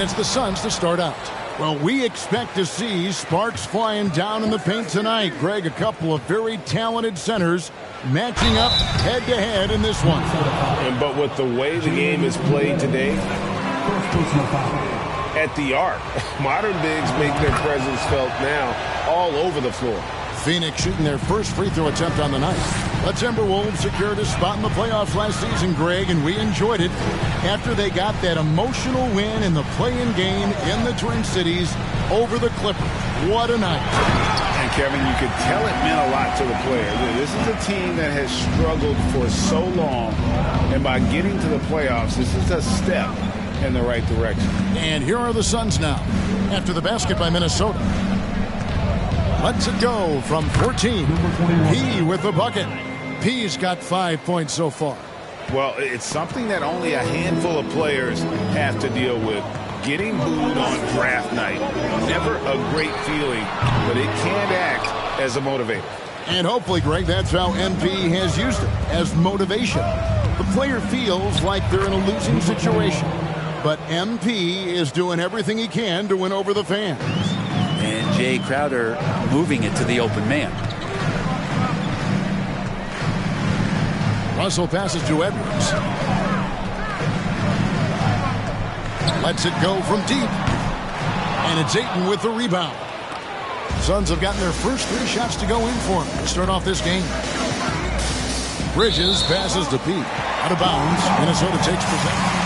And it's the Suns to start out. Well, we expect to see sparks flying down in the paint tonight. Greg, a couple of very talented centers matching up head-to-head in this one. But with the way the game is played today, at the arc, modern bigs make their presence felt now all over the floor. Phoenix shooting their first free throw attempt on the night. The Timberwolves secured a spot in the playoffs last season, Greg, and we enjoyed it after they got that emotional win in the play-in game in the Twin Cities over the Clippers. What a night. And Kevin, you could tell it meant a lot to the players. This is a team that has struggled for so long, and by getting to the playoffs, this is a step in the right direction. And here are the Suns now after the basket by Minnesota. Lets it go from 14. P with the bucket. P's got 5 points so far. Well, it's something that only a handful of players have to deal with. Getting booed on draft night. Never a great feeling, but it can act as a motivator. And hopefully, Greg, that's how MP has used it, as motivation. The player feels like they're in a losing situation, but MP is doing everything he can to win over the fans. And Jay Crowder moving it to the open man. Russell passes to Edwards. Lets it go from deep. And it's Ayton with the rebound. Suns have gotten their first 3 shots to go in for him to start off this game. Bridges passes to Pete. Out of bounds. Minnesota takes possession.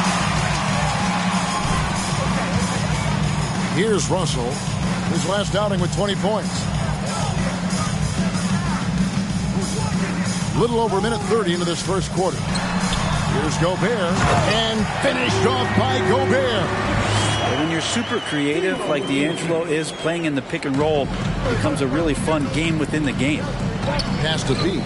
Here's Russell. His last outing with 20 points. Little over a minute 30 into this first quarter. Here's Gobert. And finished off by Gobert. And when you're super creative like D'Angelo is, playing in the pick and roll becomes a really fun game within the game. Pass to Pete.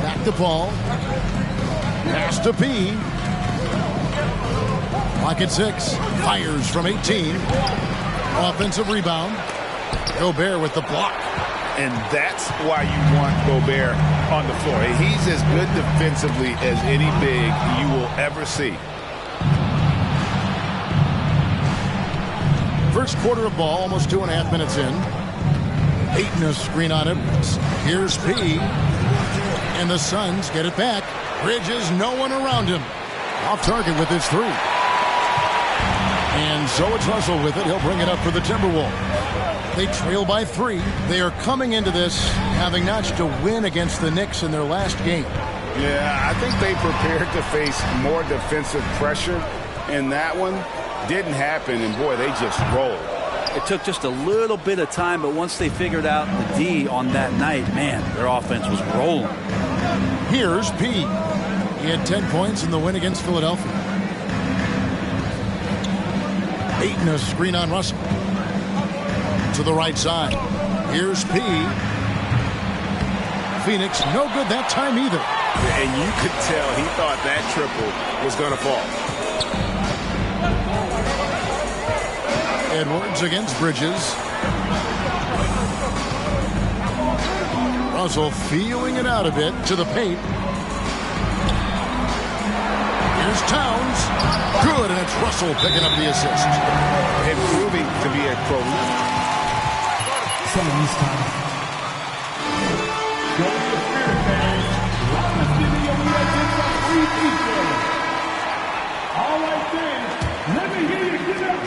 Back to Paul. Pass to P. Pocket 6. Fires from 18. Offensive rebound. Gobert with the block. And that's why you want Gobert on the floor. He's as good defensively as any big you will ever see. First quarter of ball, almost 2.5 minutes in. Ayton a screen on Edwards. Here's P. And the Suns get it back. Bridges, no one around him. Off target with his 3. And so it's Russell with it. He'll bring it up for the Timberwolves. They trail by 3. They are coming into this having notched a win against the Knicks in their last game. Yeah, I think they prepared to face more defensive pressure, and that one didn't happen, and boy, they just rolled. It took just a little bit of time, but once they figured out the D on that night, man, their offense was rolling. Here's P. He had 10 points in the win against Philadelphia. Ayton a screen on Russell. To the right side. Here's P. Phoenix, no good that time either. And you could tell he thought that triple was going to fall. Edwards against Bridges. Russell feeling it out a bit to the paint. Here's Towns. Good, and it's Russell picking up the assist. And proving to be a pro.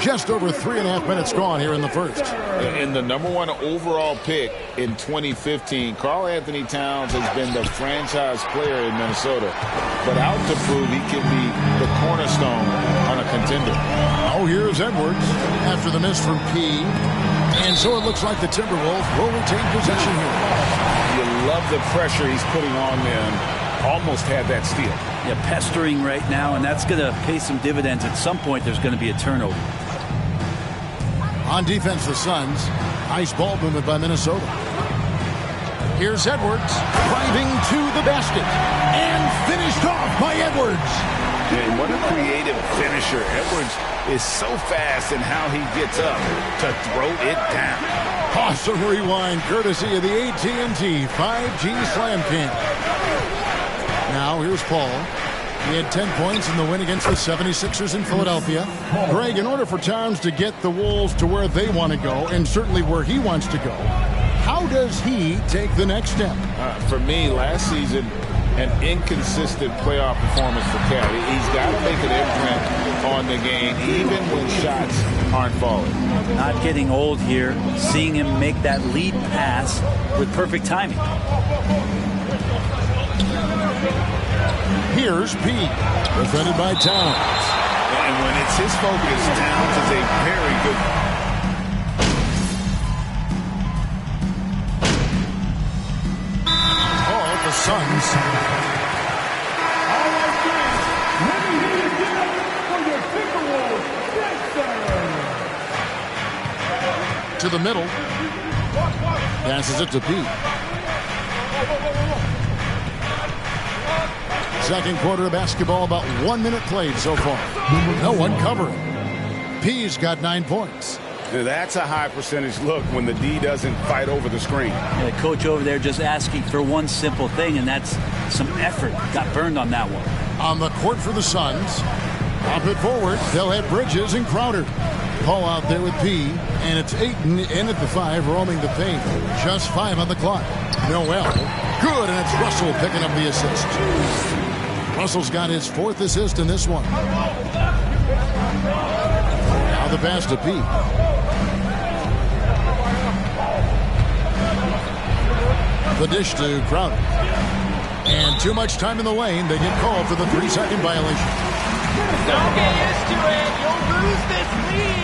Just over 3.5 minutes gone here in the first. And the #1 overall pick in 2015, Karl Anthony Towns has been the franchise player in Minnesota, but out to prove he can be the cornerstone on a contender. Oh, here's Edwards after the miss from P. And so it looks like the Timberwolves will retain possession here. You love the pressure he's putting on them. Almost had that steal. Yeah, pestering right now, and that's going to pay some dividends. At some point, there's going to be a turnover. On defense, the Suns. Nice ball movement by Minnesota. Here's Edwards driving to the basket and finished off by Edwards. And what a creative finisher. Edwards is so fast in how he gets up to throw it down. Awesome rewind, courtesy of the AT&T 5G Slam Cam. Now here's Paul. He had 10 points in the win against the 76ers in Philadelphia. Greg, in order for Towns to get the Wolves to where they want to go, and certainly where he wants to go, how does he take the next step? For me, last season, an inconsistent playoff performance for Cat. He's got to make an imprint on the game, even when shots aren't falling. Not getting old here. Seeing him make that lead pass with perfect timing. Here's P, defended by Towns. And when it's his focus, Towns is a very good. Oh, the Suns. All right, guys. Let me hear you get up for your Timberwolves. To the middle. Passes it to P. Second quarter of basketball, about 1 minute played so far. No one covering. P's got 9 points. That's a high percentage look when the D doesn't fight over the screen. The coach over there just asking for one simple thing, and that's some effort. Got burned on that one. On the court for the Suns. Pop it forward. They'll have Bridges and Crowder. Paul out there with P, and it's Ayton in at the 5, roaming the paint. Just 5 on the clock. Noel. Good, and it's Russell picking up the assist. Russell's got his 4th assist in this one. Now the pass to P. The dish to Crowder. And too much time in the lane. They get called for the 3-second violation. Don't get used to it. You'll lose this lead.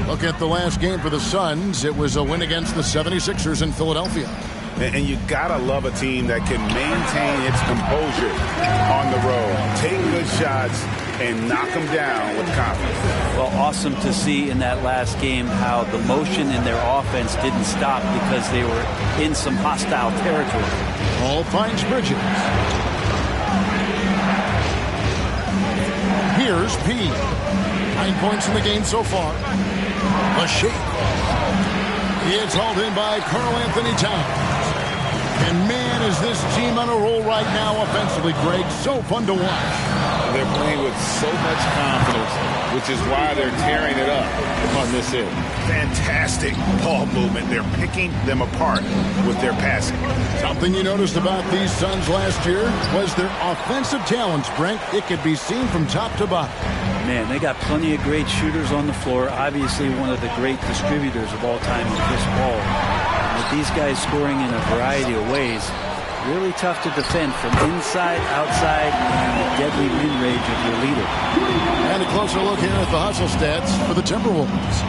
Look at the last game for the Suns. It was a win against the 76ers in Philadelphia. And you gotta love a team that can maintain its composure on the road, take good shots, and knock them down with confidence. Well, awesome to see in that last game how the motion in their offense didn't stop because they were in some hostile territory. Paul finds Bridges. Here's P. 9 points in the game so far. A shake. It's hauled in by Karl Anthony Towns. And man, is this team on a roll right now offensively, Greg. So fun to watch. They're playing with so much confidence, which is why they're tearing it up on this end. Fantastic ball movement. They're picking them apart with their passing. Something you noticed about these Suns last year was their offensive talents, Brent. It could be seen from top to bottom. Man, they got plenty of great shooters on the floor. Obviously, one of the great distributors of all time in Chris Paul. With these guys scoring in a variety of ways, really tough to defend from inside, outside, and the deadly mid-range of your leader. And a closer look here at the hustle stats for the Timberwolves.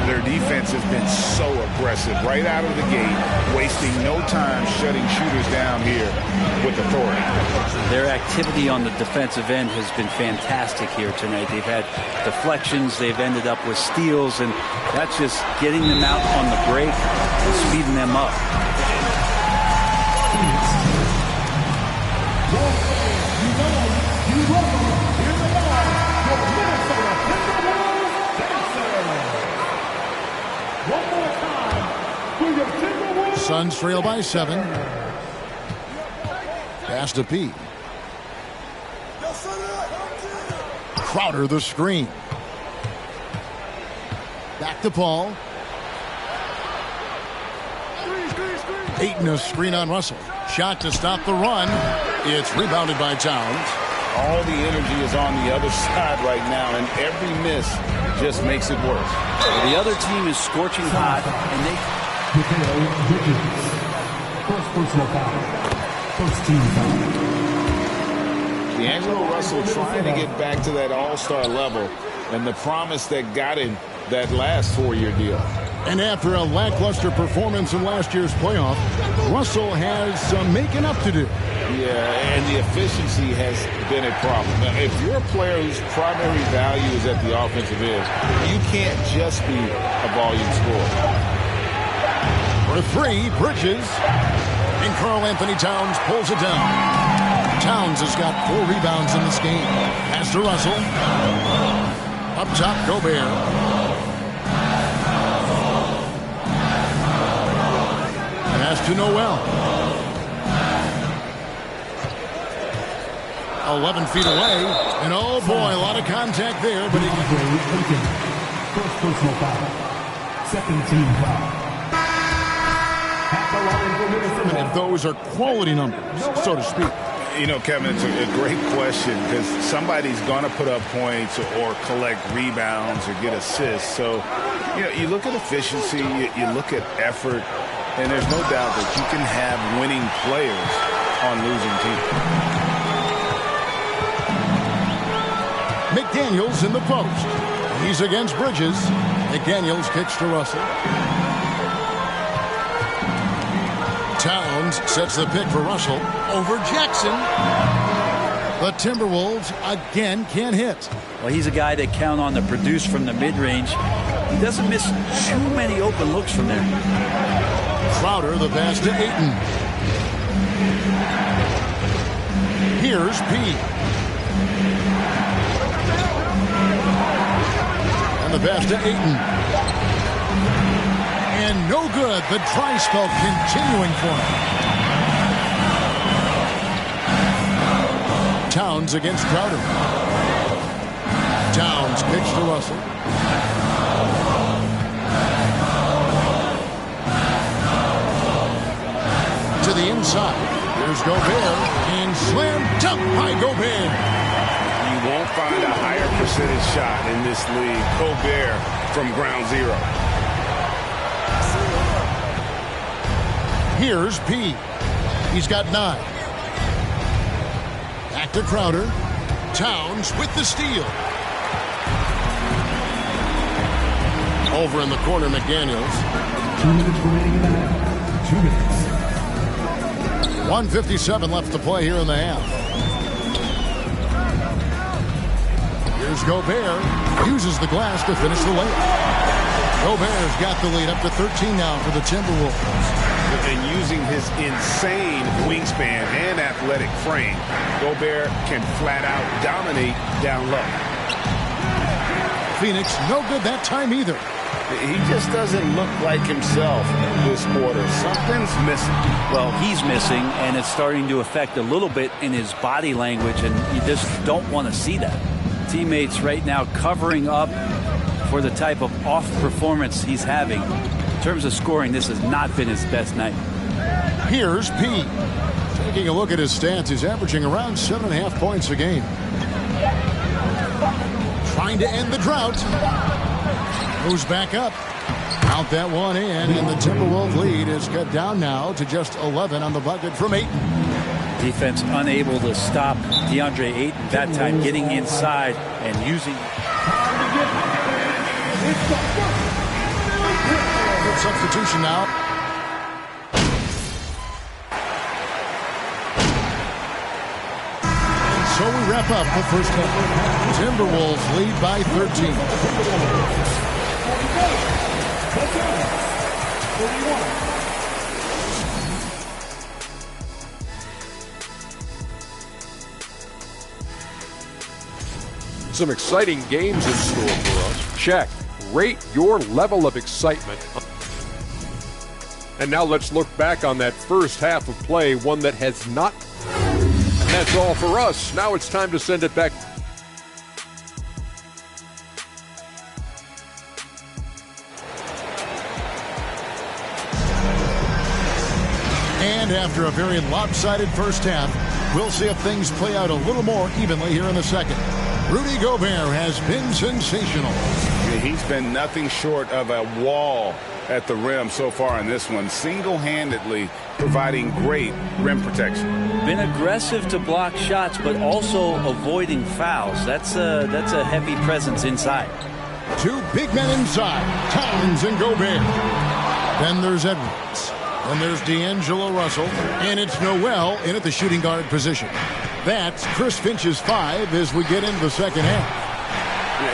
Their defense has been so aggressive right out of the gate, wasting no time shutting shooters down here with authority. Their activity on the defensive end has been fantastic here tonight. They've had deflections, they've ended up with steals, and that's just getting them out on the break and speeding them up. Suns trail by 7. Pass to P. Crowder the screen. Back to Paul. Ayton a screen on Russell. Shot to stop the run. It's rebounded by Towns. All the energy is on the other side right now, and every miss just makes it worse. The other team is scorching hot, and they... First personal foul. First team foul. D'Angelo Russell trying to get back to that all-star level and the promise that got him that last 4-year deal. And after a lackluster performance in last year's playoff, Russell has some making up to do. Yeah, and the efficiency has been a problem. Now, if you're a player whose primary value is at the offensive end, you can't just be a volume scorer. For 3, Bridges. And Karl Anthony Towns pulls it down. Towns has got 4 rebounds in this game. Pass to Russell. Up top, Gobert. Pass to Noel. 11 feet away. And oh boy, a lot of contact there. But First personal foul. Second team foul. and those are quality numbers, so to speak. You know, Kevin, it's a great question because somebody's going to put up points or collect rebounds or get assists. So, you know, you look at efficiency, you look at effort, and there's no doubt that you can have winning players on losing teams. McDaniels in the post. He's against Bridges. McDaniels kicks to Russell. Towns sets the pick for Russell over Jackson. The Timberwolves again can't hit. Well, he's a guy that count on to produce from the mid-range. He doesn't miss too many open looks from there. Crowder the pass to Ayton. Here's P. And the pass to Ayton. And no good. The dry spell continuing for him. Towns against Crowder. Towns kicks to Russell. To the inside. Here's Gobert. And slam dunk by Gobert. You won't find a higher percentage shot in this league. Gobert from ground zero. Here's P. He's got 9. Back to Crowder. Towns with the steal. Over in the corner, McDaniels. 2 minutes remaining in the half. 2 minutes. 1:57 left to play here in the half. Here's Gobert. Uses the glass to finish the layup. Gobert's got the lead up to 13 now for the Timberwolves. And using his insane wingspan and athletic frame, Gobert can flat out dominate down low. Phoenix no good that time either. He just doesn't look like himself this quarter. Something's missing. Well, he's missing, and it's starting to affect a little bit in his body language, and you just don't want to see that. Teammates right now covering up for the type of off performance he's having. In terms of scoring, this has not been his best night. Here's P. Taking a look at his stats, he's averaging around 7.5 points a game. Trying to end the drought. Moves back up. Count that one in, and the Timberwolves lead is cut down now to just 11 on the bucket from Ayton. Defense unable to stop DeAndre Ayton that time, getting inside and using. Good substitution now. And so we wrap up the first half. Timberwolves lead by 13. Some exciting games in store for us. Check. Rate your level of excitement. And now let's look back on that first half of play, one that has not. And that's all for us. Now it's time to send it back. And after a very lopsided first half, we'll see if things play out a little more evenly here in the second. Rudy Gobert has been sensational. He's been nothing short of a wall at the rim so far in this one, single-handedly providing great rim protection. Been aggressive to block shots, but also avoiding fouls. That's a heavy presence inside. 2 big men inside, Towns and Gobert. Then there's Edwards. Then there's D'Angelo Russell. And it's Noel in at the shooting guard position. That's Chris Finch's 5 as we get into the second half.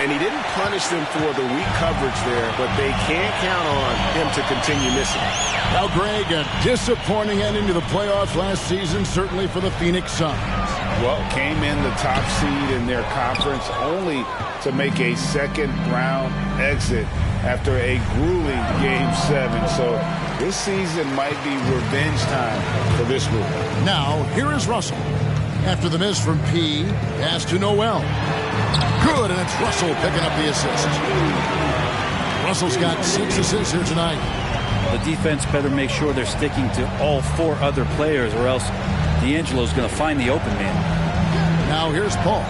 And he didn't punish them for the weak coverage there, but they can't count on him to continue missing. Now, Greg, a disappointing ending to the playoffs last season, certainly for the Phoenix Suns. Well, came in the top seed in their conference only to make a second-round exit after a grueling Game of 7. So this season might be revenge time for this group. Now, here is Russell. After the miss from P, pass to Noel. Good, and it's Russell picking up the assist. Russell's got 6 assists here tonight. The defense better make sure they're sticking to all 4 other players, or else D'Angelo's going to find the open man. Now here's Paul.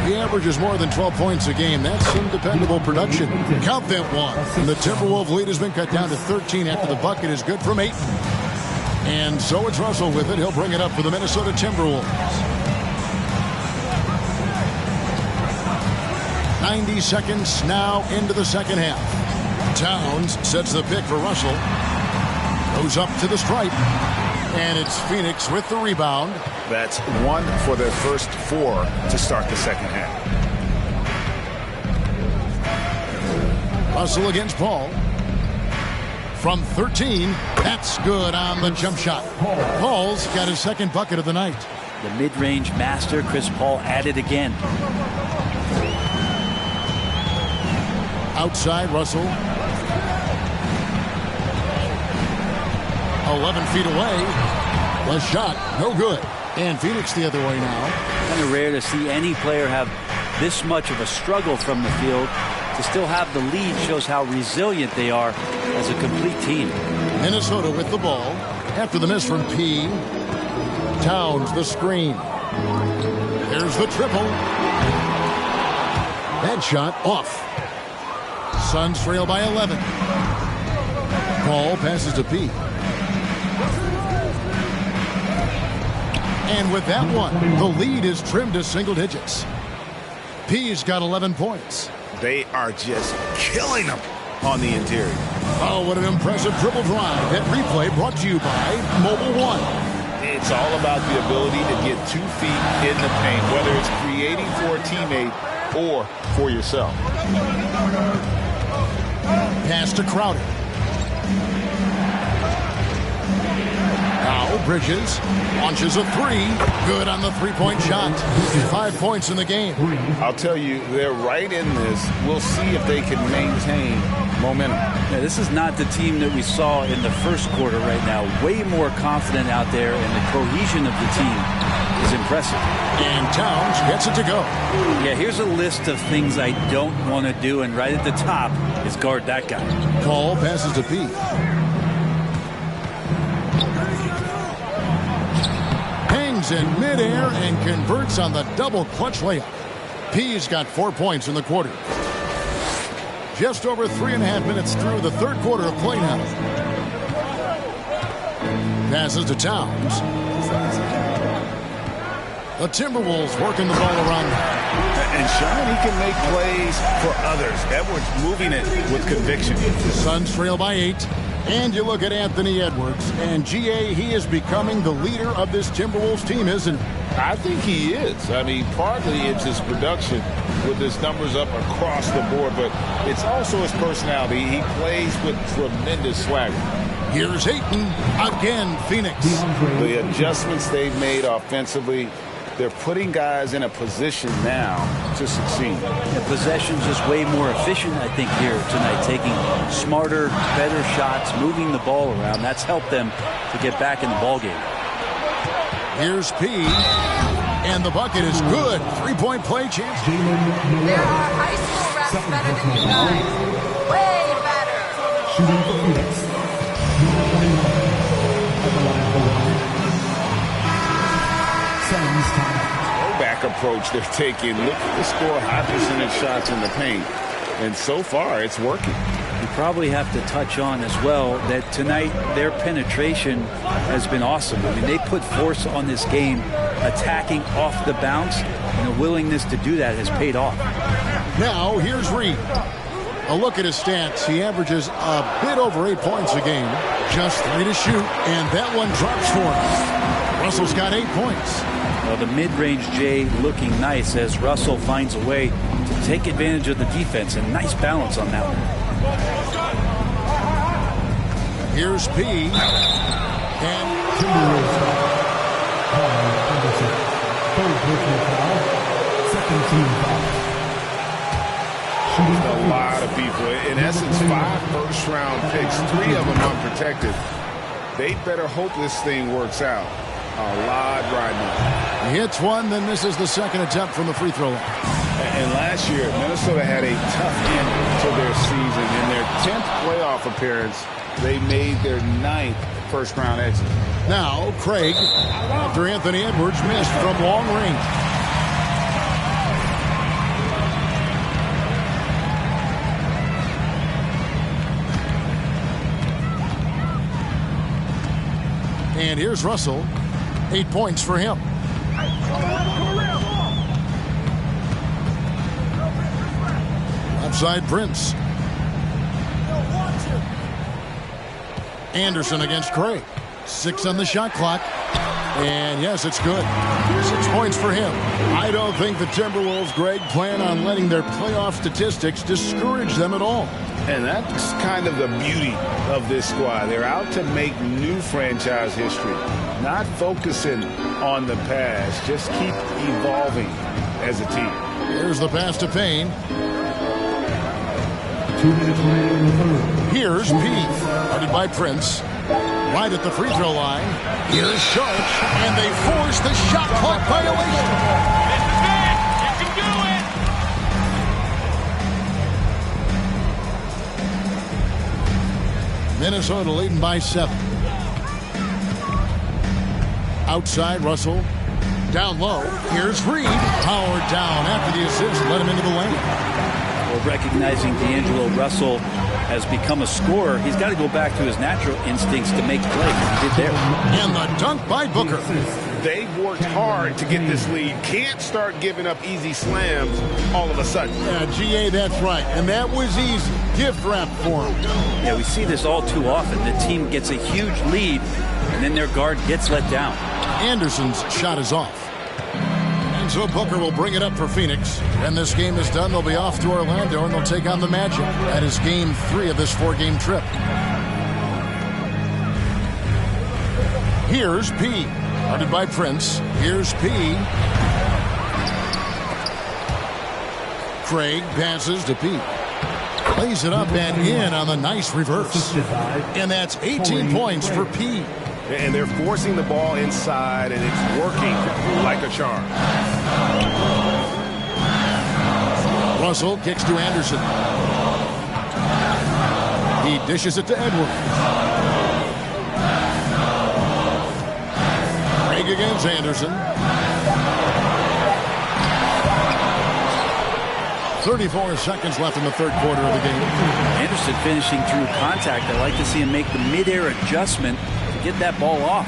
He averages more than 12 points a game. That's some dependable production. Count that one. And the Timberwolves lead has been cut down to 13 after the bucket is good from Ayton. And so it's Russell with it. He'll bring it up for the Minnesota Timberwolves. 90 seconds now into the second half. Towns sets the pick for Russell. Goes up to the stripe. And it's Phoenix with the rebound. That's 1 for their first 4 to start the second half. Russell against Paul. From 13, that's good on the jump shot. Paul's got his second bucket of the night. The mid-range master, Chris Paul, at it again. Outside, Russell. 11 feet away. The shot, no good. And Phoenix the other way now. Kind of rare to see any player have this much of a struggle from the field. To still have the lead shows how resilient they are as a complete team. Minnesota with the ball. After the miss from P. Towns the screen. There's the triple. That shot off. Suns trail by 11. Paul passes to P. And with that one, the lead is trimmed to single digits. P's got 11 points. They are just killing them on the interior. Oh, what an impressive dribble drive. That replay brought to you by Mobile One. It's all about the ability to get 2 feet in the paint, whether it's creating for a teammate or for yourself. Pass to Crowder. Now Bridges launches a 3. Good on the three-point shot. 5 points in the game. I'll tell you, they're right in this. We'll see if they can maintain momentum. Yeah, this is not the team that we saw in the first quarter right now. Way more confident out there, and the cohesion of the team is impressive. And Towns gets it to go. Yeah, here's a list of things I don't want to do, and right at the top is guard that guy. Paul passes to P. Hangs in midair and converts on the double clutch layup. P's got 4 points in the quarter. Just over 3.5 minutes through the third quarter of play now. Passes to Towns. The Timberwolves working the ball around. And Sean, he can make plays for others. Edwards moving it with conviction. The Suns trail by 8. And you look at Anthony Edwards. And, G.A., he is becoming the leader of this Timberwolves team, isn't he? I think he is. I mean, partly it's his production with his numbers up across the board, but it's also his personality. He plays with tremendous swagger. Here's Ayton. Again, Phoenix. The adjustments they've made offensively, they're putting guys in a position now to succeed. The possession's just way more efficient, I think, here tonight. Taking smarter, better shots, moving the ball around. That's helped them to get back in the ballgame. Here's P. And the bucket is good. 3-point play chance. There are high school refs better than you guys. Way better. Shooting for Phoenix. Number 21. At the line for one. Suns time. Back approach they're taking. Look at the score, high percentage shots in the paint. And so far, it's working. You probably have to touch on as well that tonight their penetration has been awesome. I mean, they put force on this game, attacking off the bounce, and the willingness to do that has paid off. Now, here's Reed. A look at his stats. He averages a bit over 8 points a game. Just 3 to shoot, and that one drops for him. Russell's got 8 points. Well, the mid-range J looking nice as Russell finds a way to take advantage of the defense, and nice balance on that one. Here's P. And Timberwolves foul. Kyle Anderson. Third personal foul. Second team foul. A lot of people. In essence, 5 first-round picks, 3 of them unprotected. They better hope this thing works out. A lot riding on. He hits one, then misses the second attempt from the free throw line. And last year, Minnesota had a tough end to their season. In their 10th playoff appearance, they made their 9th first-round exit. Now, Craig, after Anthony Edwards missed from long range. And here's Russell. 8 points for him. Outside Prince. Anderson against Craig. 6 on the shot clock. And yes, it's good. 6 points for him. I don't think the Timberwolves, Greg, plan on letting their playoff statistics discourage them at all. And that's kind of the beauty of this squad. They're out to make new franchise history, not focusing on the past. Just keep evolving as a team. Here's the pass to Payne. 2 minutes remaining in the third. Here's Pete, guarded by Prince. Right at the free throw line. Here's Sharp, and they force the shot clock violation. Minnesota leading by 7. Outside, Russell. Down low. Here's Reed. Powered down after the assist. Let him into the lane. Well, recognizing D'Angelo Russell has become a scorer, he's got to go back to his natural instincts to make plays. He did there. And the dunk by Booker. They've worked hard to get this lead. Can't start giving up easy slams all of a sudden. Yeah, GA, that's right. And that was easy. Gift wrap for him. Yeah, we see this all too often. The team gets a huge lead, and then their guard gets let down. Anderson's shot is off. And so Booker will bring it up for Phoenix. When this game is done, they'll be off to Orlando, and they'll take on the Magic. That is game 3 of this 4-game trip. Here's P. Guarded by Prince. Here's P. Craig passes to P. Lays it up and in on the nice reverse. And that's 18 points for P. And they're forcing the ball inside, and it's working like a charm. Russell kicks to Anderson. He dishes it to Edwards. Craig against Anderson. 34 seconds left in the third quarter of the game. Anderson finishing through contact. I like to see him make the mid-air adjustment to get that ball off.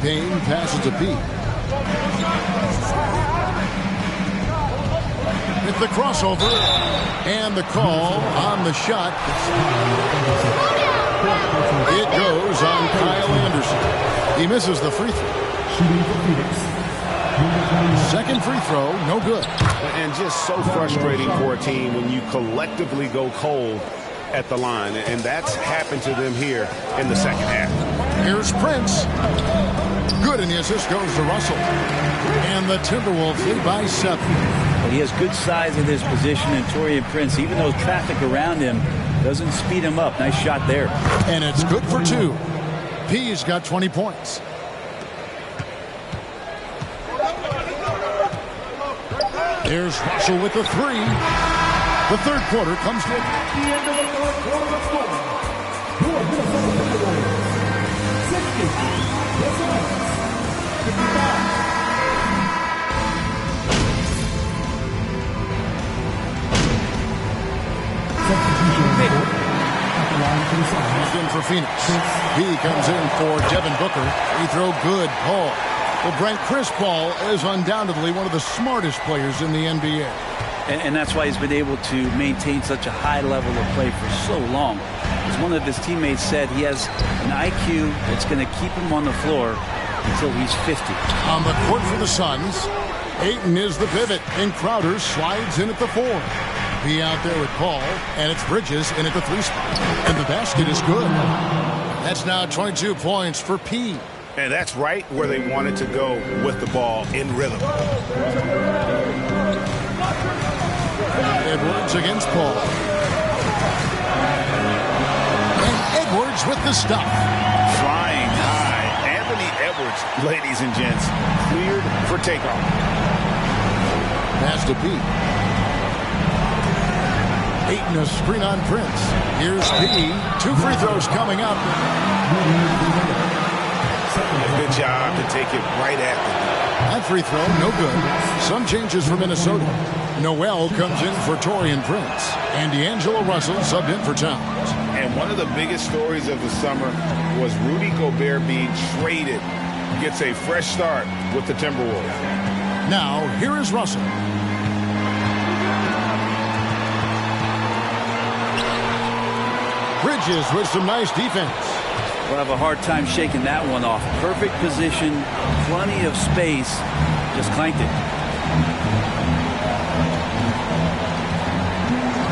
Payne passes to Pete. With the crossover and the call on the shot. It goes on Kyle Anderson. He misses the free throw. Second free throw, no good. And just so frustrating for a team when you collectively go cold at the line. And that's happened to them here in the second half. Here's Prince. Good, and the assist goes to Russell. And the Timberwolves lead by 7. Well, he has good size in his position, and Taurean Prince, even though traffic around him doesn't speed him up. Nice shot there. And it's good for 2. P's got 20 points. Here's Russell with the 3. The third quarter comes to At the end of the third quarter, the score. Your Minnesota Timberwolves, 60. Yes, 55. Substitution at the line for the side. He's in for Phoenix. He comes in for Devin Booker. Free throw good. Paul. Well, Brent, Chris Paul is undoubtedly one of the smartest players in the NBA. And that's why he's been able to maintain such a high level of play for so long. As one of his teammates said, he has an IQ that's going to keep him on the floor until he's 50. On the court for the Suns, Ayton is the pivot, and Crowder slides in at the 4. Be out there with Paul, and it's Bridges in at the 3 spot. And the basket is good. That's now 22 points for P. And that's right where they wanted to go with the ball in rhythm. Edwards against Paul. And Edwards with the stop. Flying high. Anthony Edwards, ladies and gents, cleared for takeoff. Pass to Pete. Ayton a screen on Prince. Here's Pete. 2 free throws coming up. Good job to take it right at them. That free throw, no good. Some changes for Minnesota. Noel comes in for Taurean Prince. And D'Angelo Russell subbed in for Towns. And one of the biggest stories of the summer was Rudy Gobert being traded. Gets a fresh start with the Timberwolves. Now, here is Russell. Bridges with some nice defense. We'll have a hard time shaking that one off. Perfect position, plenty of space. Just clanked it.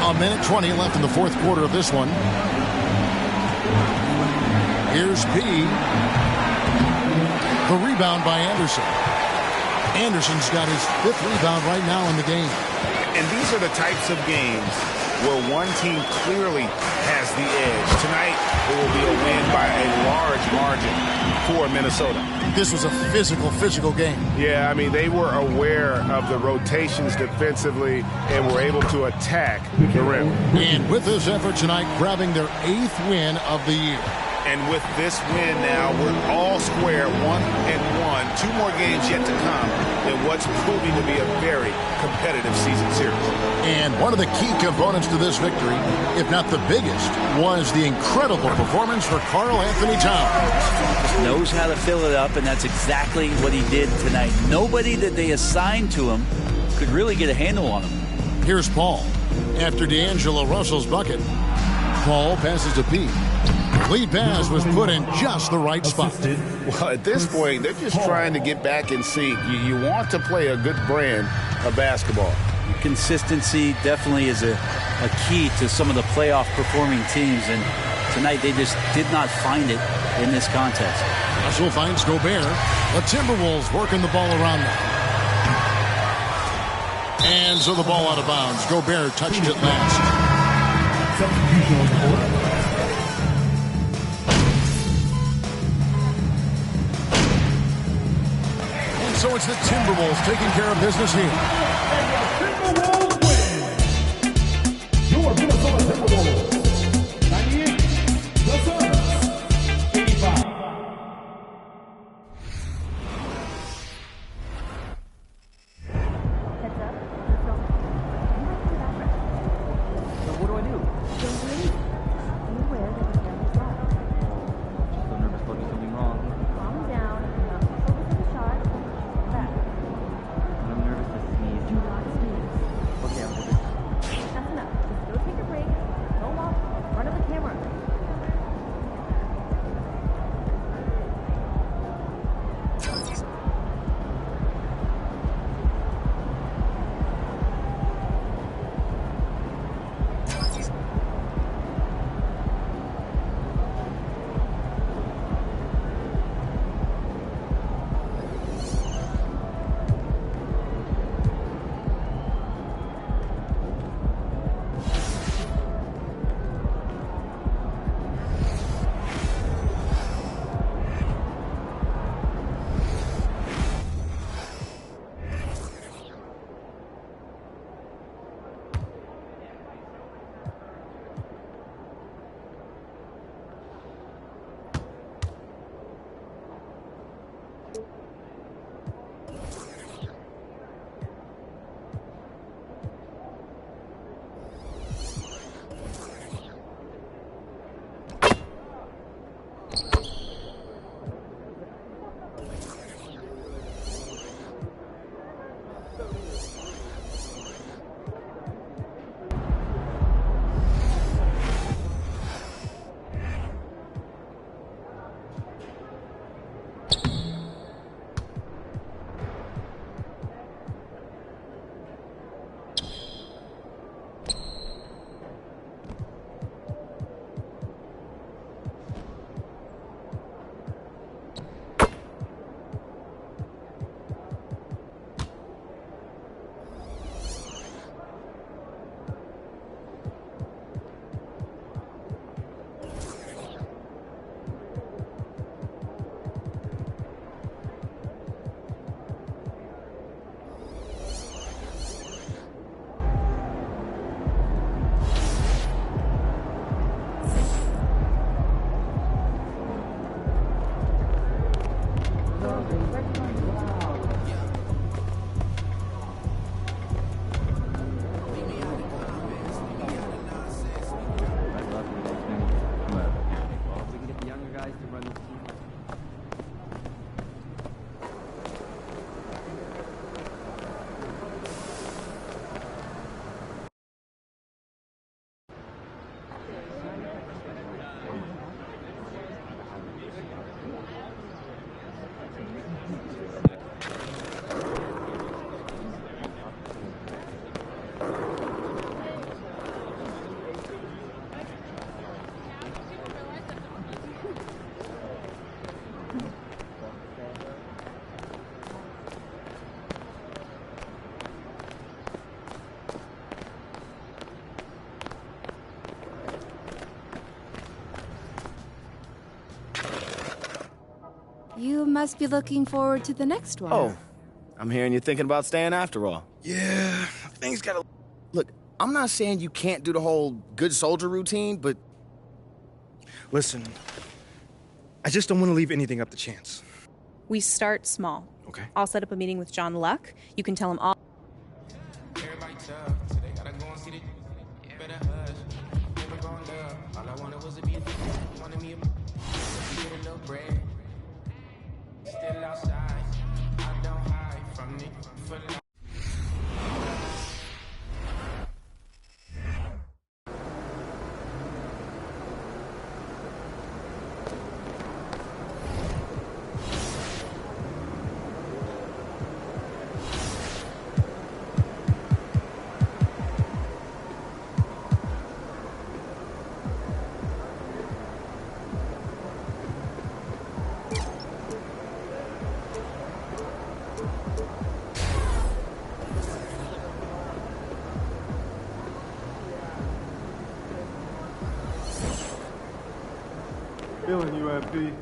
A minute 20 left in the fourth quarter of this one. Here's P. The rebound by Anderson. Anderson's got his 5th rebound right now in the game. And these are the types of games where one team clearly has the edge. Tonight, it will be a win by a large margin for Minnesota. This was a physical game. Yeah, I mean, they were aware of the rotations defensively and were able to attack the rim. And with this effort tonight, grabbing their 8th win of the year. And with this win now, we're all square, 1-1. 2 more games yet to come in what's proving to be a very competitive season series. And one of the key components to this victory, if not the biggest, was the incredible performance for Karl Anthony Towns. Just knows how to fill it up, and that's exactly what he did tonight. Nobody that they assigned to him could really get a handle on him. Here's Paul. After D'Angelo Russell's bucket, Paul passes to Pete. Lead pass was put in just the right spot. Well, at this point, they're just trying to get back in sync. You want to play a good brand of basketball. Consistency definitely is a key to some of the playoff performing teams, and tonight they just did not find it in this contest. Russell finds Gobert. The Timberwolves working the ball around them. And so the ball out of bounds. Gobert touched it last. Substitution on the court. So it's the Timberwolves taking care of business here. Timberwolves win. Your Minnesota Timberwolves. 98. The Suns. 85. guys to run this team. You must be looking forward to the next one. Oh, I'm hearing you're thinking about staying after all. Yeah, things gotta... Look, I'm not saying you can't do the whole good soldier routine, but... Listen, I just don't want to leave anything up to chance. We start small. Okay. I'll set up a meeting with John Luck. You can tell him all. Still outside, I don't hide from it. Feeling you, MP.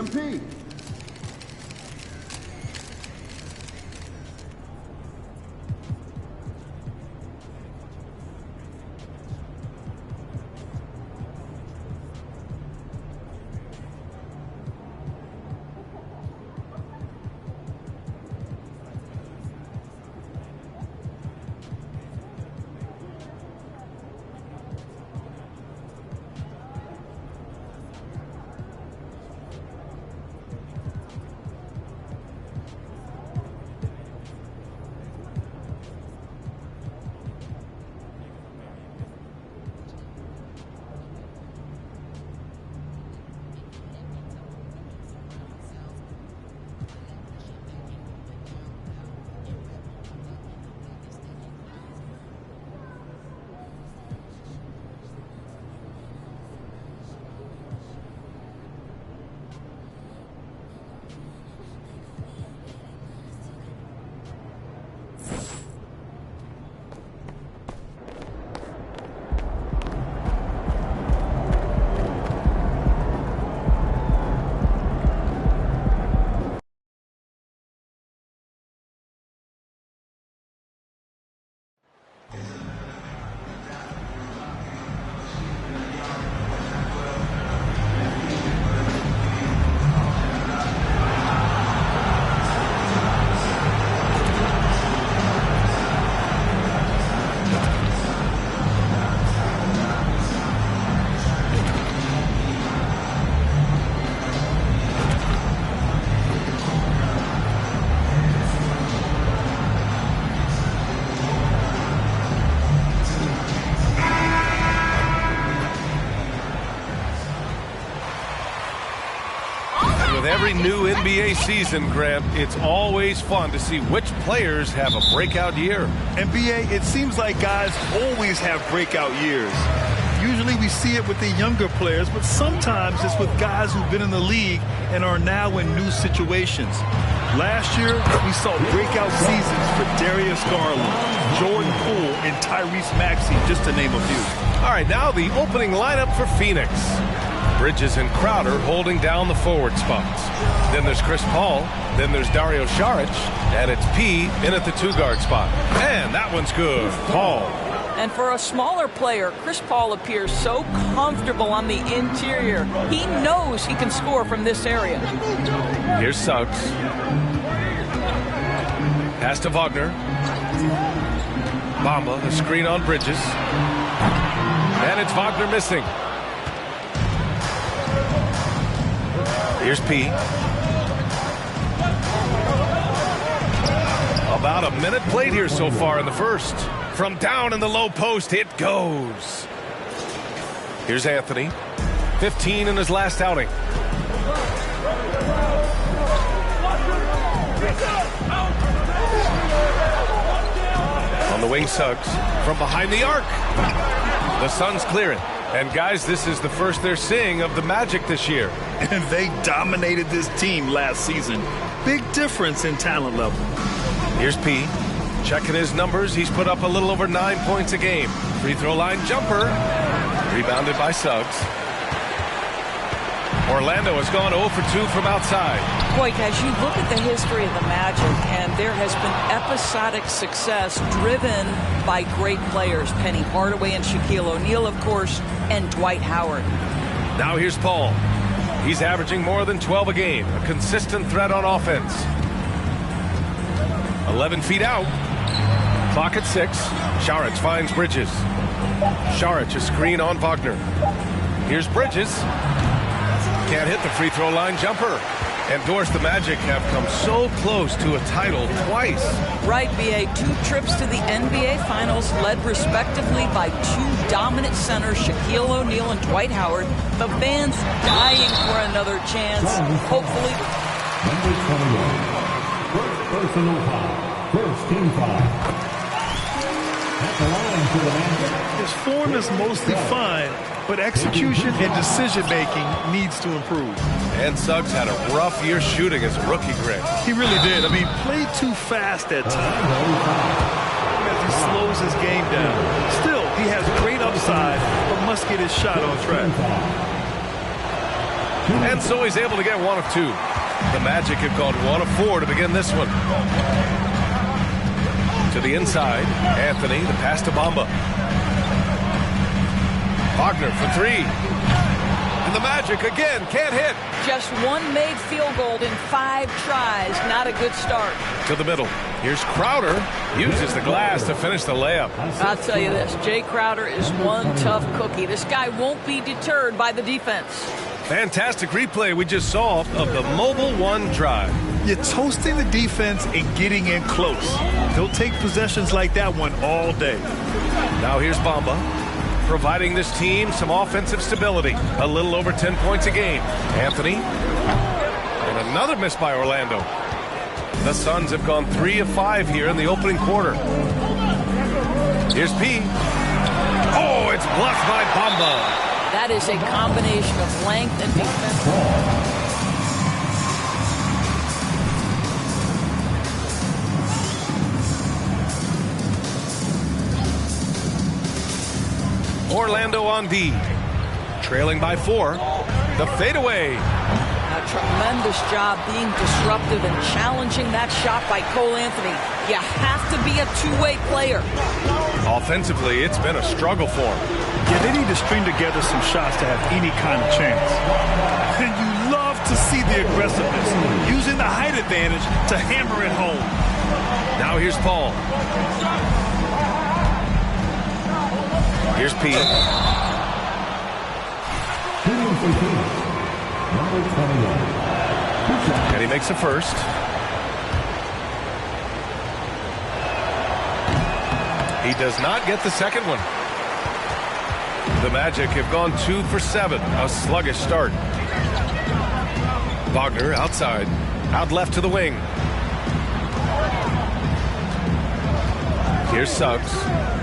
MP! With every new NBA season, Grant, it's always fun to see which players have a breakout year. NBA, it seems like guys always have breakout years. Usually we see it with the younger players, but sometimes it's with guys who've been in the league and are now in new situations. Last year, we saw breakout seasons for Darius Garland, Jordan Poole, and Tyrese Maxey, just to name a few. All right, now the opening lineup for Phoenix. Bridges and Crowder holding down the forward spots. Then there's Chris Paul. Then there's Dario Saric. And it's P in at the 2-guard spot. And that one's good. Paul. And for a smaller player, Chris Paul appears so comfortable on the interior. He knows he can score from this area. Here's Suggs. Pass to Wagner. Bamba, the screen on Bridges. And it's Wagner missing. Here's P. About a minute played here so far in the first. From down in the low post, it goes. Here's Anthony. 15 in his last outing. On the wing, Suggs. From behind the arc. The Suns clear it. And guys, this is the first they're seeing of the Magic this year. And they dominated this team last season. Big difference in talent level. Here's P. Checking his numbers. He's put up a little over 9 points a game. Free throw line jumper. Rebounded by Suggs. Orlando has gone 0 for 2 from outside. Boy, as you look at the history of the Magic, and there has been episodic success driven by great players. Penny Hardaway and Shaquille O'Neal, of course, and Dwight Howard. Now here's Paul. He's averaging more than 12 a game. A consistent threat on offense. 11 feet out. Clock at 6. Saric finds Bridges. Saric a screen on Wagner. Here's Bridges. Can't hit the free throw line jumper. And Doris, the Magic have come so close to a title twice. Right, BA. 2 trips to the NBA Finals, led respectively by 2 dominant centers, Shaquille O'Neal and Dwight Howard. The fans dying for another chance. Hopefully. Number 21. First personal foul. First team foul. At the line for the Magic. His form is mostly fine, but execution and decision-making needs to improve. And Suggs had a rough year shooting as a rookie, Greg. He really did. I mean, played too fast at times as he slows his game down. Still, he has great upside, but must get his shot on track. And so he's able to get 1 of 2. The Magic have gone 1 of 4 to begin this one. To the inside, Anthony, the pass to Bamba. Wagner for 3. And the Magic again can't hit. Just 1 made field goal in 5 tries. Not a good start. To the middle. Here's Crowder. Uses the glass to finish the layup. I'll tell you this. Jay Crowder is one tough cookie. This guy won't be deterred by the defense. Fantastic replay we just saw of the mobile 1 drive. You're toasting the defense and getting in close. They'll take possessions like that one all day. Now here's Bamba, providing this team some offensive stability. A little over 10 points a game. Anthony. And another miss by Orlando. The Suns have gone 3 of 5 here in the opening quarter. Here's P. Oh, it's bluffed by Bamba. That is a combination of length and defense. Orlando on D. Trailing by 4. The fadeaway. A tremendous job being disruptive and challenging that shot by Cole Anthony. You have to be a two-way player. Offensively, it's been a struggle for him. Yeah, they need to string together some shots to have any kind of chance. And you love to see the aggressiveness, using the height advantage to hammer it home. Now here's Paul. Here's P. And he makes a first. He does not get the second one. The Magic have gone 2 for 7. A sluggish start. Wagner outside. Out left to the wing. Here's Suggs.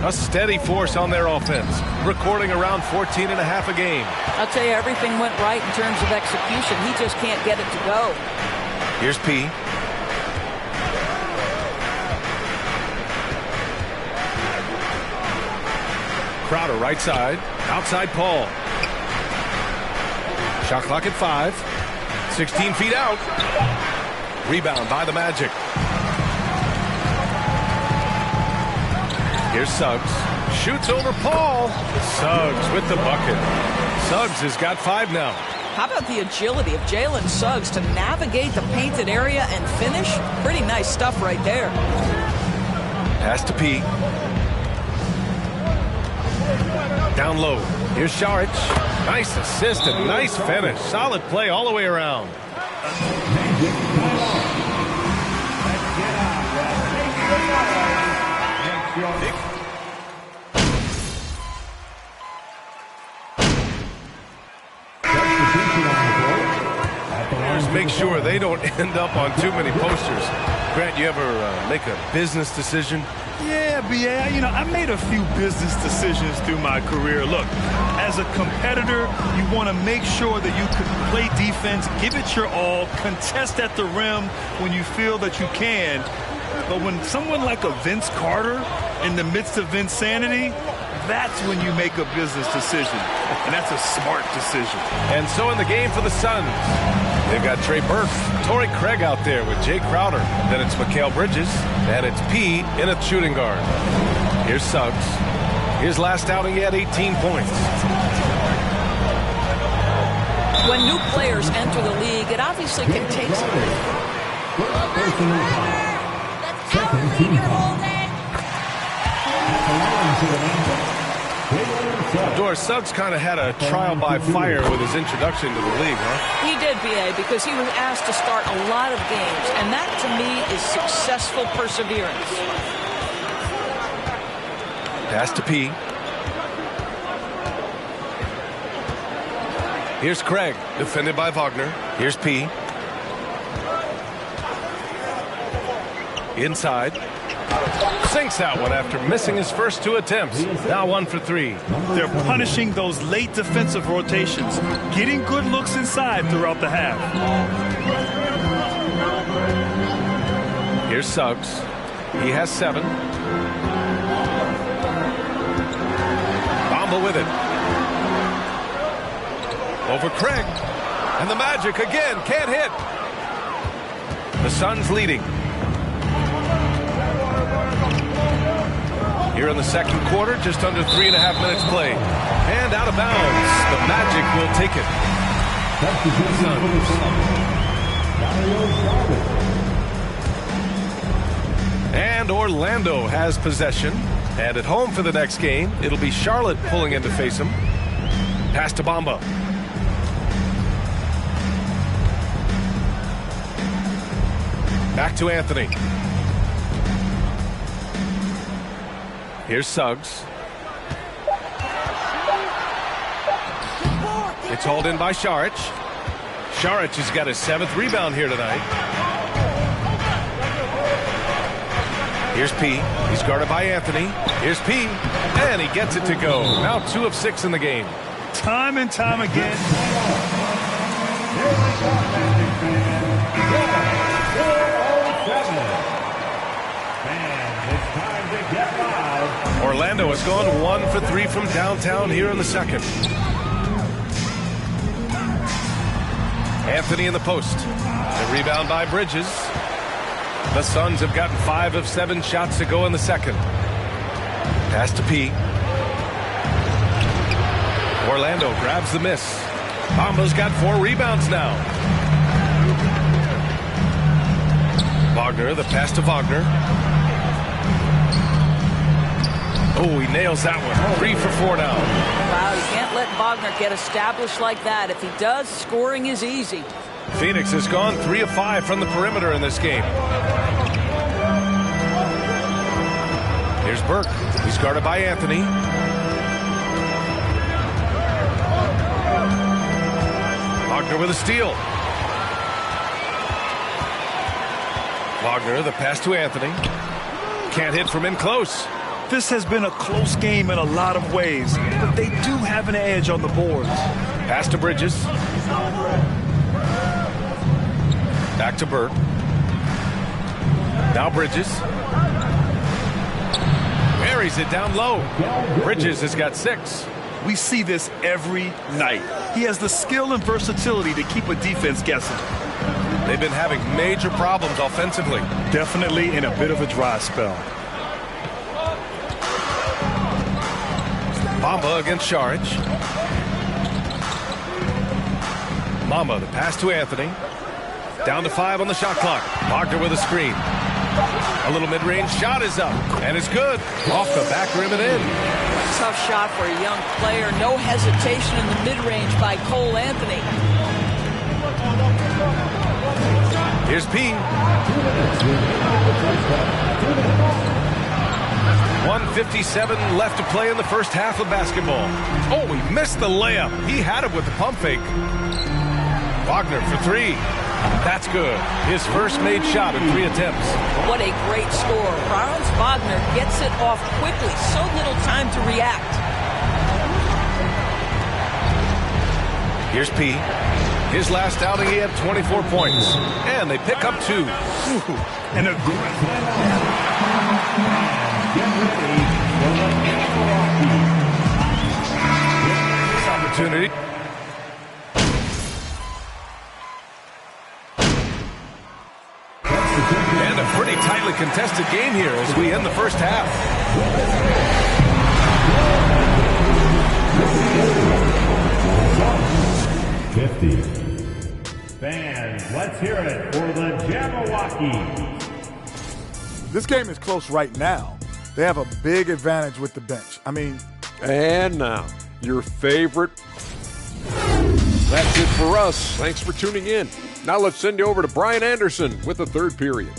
A steady force on their offense. Recording around 14 and a half a game. I'll tell you, everything went right in terms of execution. He just can't get it to go. Here's P. Crowder right side. Outside Paul. Shot clock at 5. 16 feet out. Rebound by the Magic. Here's Suggs. Shoots over Paul. Suggs with the bucket. Suggs has got 5 now. How about the agility of Jalen Suggs to navigate the painted area and finish? Pretty nice stuff right there. Pass to P. Down low. Here's Saric. Nice assist and nice finish. Solid play all the way around. Make sure they don't end up on too many posters. Grant, you ever make a business decision? Yeah, B.A., you know, I made a few business decisions through my career. Look, as a competitor, you want to make sure that you can play defense, give it your all, contest at the rim when you feel that you can. But when someone like a Vince Carter in the midst of insanity, that's when you make a business decision. And that's a smart decision. And so in the game for the Suns, they've got Trey Burke, Torrey Craig out there with Jay Crowder. Then it's Mikal Bridges, and it's P in a shooting guard. Here's Suggs. His last outing, he had 18 points. When new players enter the league, it obviously can take some. Doris, Suggs kind of had a trial by fire with his introduction to the league, huh? He did, B.A., because he was asked to start a lot of games, and that, to me, is successful perseverance. Pass to P. Here's Craig, defended by Wagner. Here's P. Inside. Sinks that one after missing his first 2 attempts. Now 1 for 3. They're punishing those late defensive rotations, getting good looks inside throughout the half. Here's Suggs. He has 7. Bamba with it. Over Craig. And the Magic again can't hit. The Suns leading. Here in the second quarter, just under 3.5 minutes played. And out of bounds. The Magic will take it. And Orlando has possession. And at home for the next game, it'll be Charlotte pulling in to face him. Pass to Bamba. Back to Anthony. Here's Suggs. It's hauled in by Saric. Saric has got his 7th rebound here tonight. Here's P. He's guarded by Anthony. Here's P. And he gets it to go. Now 2 of 6 in the game. Time and time again. Orlando has gone 1 for 3 from downtown here in the second. Anthony in the post. The rebound by Bridges. The Suns have gotten 5 of 7 shots to go in the second. Pass to P. Orlando grabs the miss. Bamba's got 4 rebounds now. Wagner, the pass to Wagner. Oh, he nails that one. 3 for 4 now. Wow, you can't let Wagner get established like that. If he does, scoring is easy. Phoenix has gone 3 of 5 from the perimeter in this game. Here's Burke. He's guarded by Anthony. Wagner with a steal. Wagner, the pass to Anthony. Can't hit from in close. This has been a close game in a lot of ways, but they do have an edge on the boards. Pass to Bridges. Back to Burke. Now Bridges. buries it down low. Bridges has got 6. We see this every night. He has the skill and versatility to keep a defense guessing. They've been having major problems offensively. Definitely in a bit of a dry spell. Bamba against Saric. Mama, the pass to Anthony. Down to 5 on the shot clock. Wagner with a screen. A little mid-range shot is up, and it's good. Off the back rim and in. Tough shot for a young player. No hesitation in the mid-range by Cole Anthony. Here's P. 1:57 left to play in the first half of basketball. Oh, he missed the layup. He had it with the pump fake. Wagner for 3. That's good. His first made shot in 3 attempts. What a great score. Franz Wagner gets it off quickly. So little time to react. Here's P. His last outing, he had 24 points. And they pick up 2. And a this opportunity. And a pretty tightly contested game here as we end the first half. 50. Fans, let's hear it for the Jabberwocky. This game is close right now. They have a big advantage with the bench. I mean... And now, your favorite. That's it for us. Thanks for tuning in. Now let's send you over to Brian Anderson with the third period.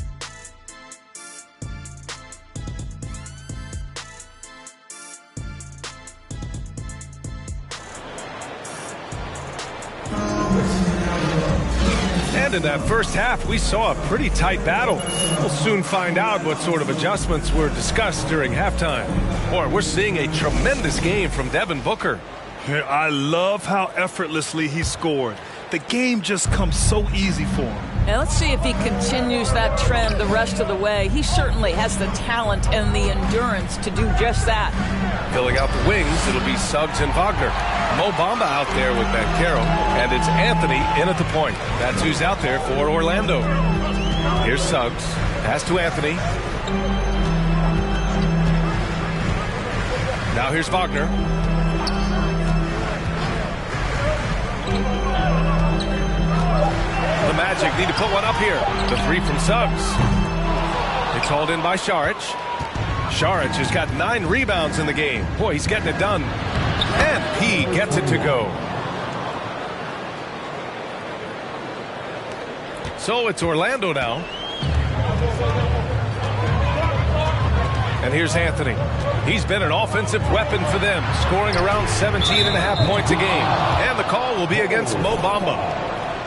And in that first half, we saw a pretty tight battle. We'll soon find out what sort of adjustments were discussed during halftime. Or we're seeing a tremendous game from Devin Booker. I love how effortlessly he scored. The game just comes so easy for him. And let's see if he continues that trend the rest of the way. He certainly has the talent and the endurance to do just that. Filling out the wings, it'll be Suggs and Wagner. Mo Bamba out there with Banchero, and it's Anthony in at the point. That's who's out there for Orlando. Here's Suggs. Pass to Anthony. Now here's Wagner. The Magic need to put one up here. The 3 from Suggs. It's hauled in by Saric. Saric has got 9 rebounds in the game. Boy, he's getting it done. And he gets it to go. So it's Orlando now. And here's Anthony. He's been an offensive weapon for them, scoring around 17.5 points a game. And the call will be against Mo Bamba.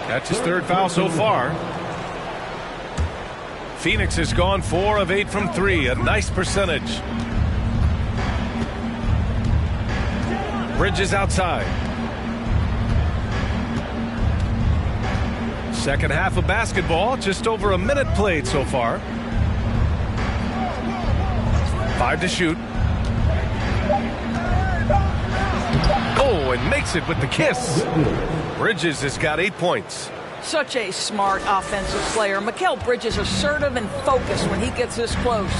That's his 3rd foul so far. Phoenix has gone 4 of 8 from 3, a nice percentage. Bridges outside. Second half of basketball, just over a minute played so far. 5 to shoot. Oh, and makes it with the kiss. Bridges has got 8 points. Such a smart offensive player. Mikal Bridges assertive and focused when he gets this close.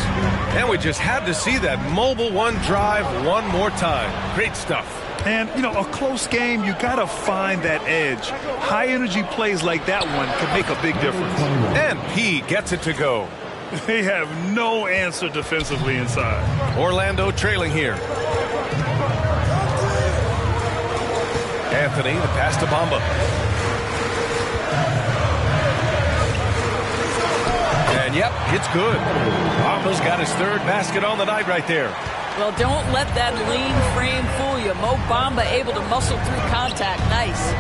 And we just had to see that mobile one drive one more time. Great stuff. And, you know, a close game, you got to find that edge. High energy plays like that one can make a big difference. And he gets it to go. They have no answer defensively inside. Orlando trailing here. Anthony, the pass to Bamba. And yep, it's good. Bamba's got his 3rd basket on the night right there. Well, don't let that lean frame fool you. Mo Bamba able to muscle through contact. Nice.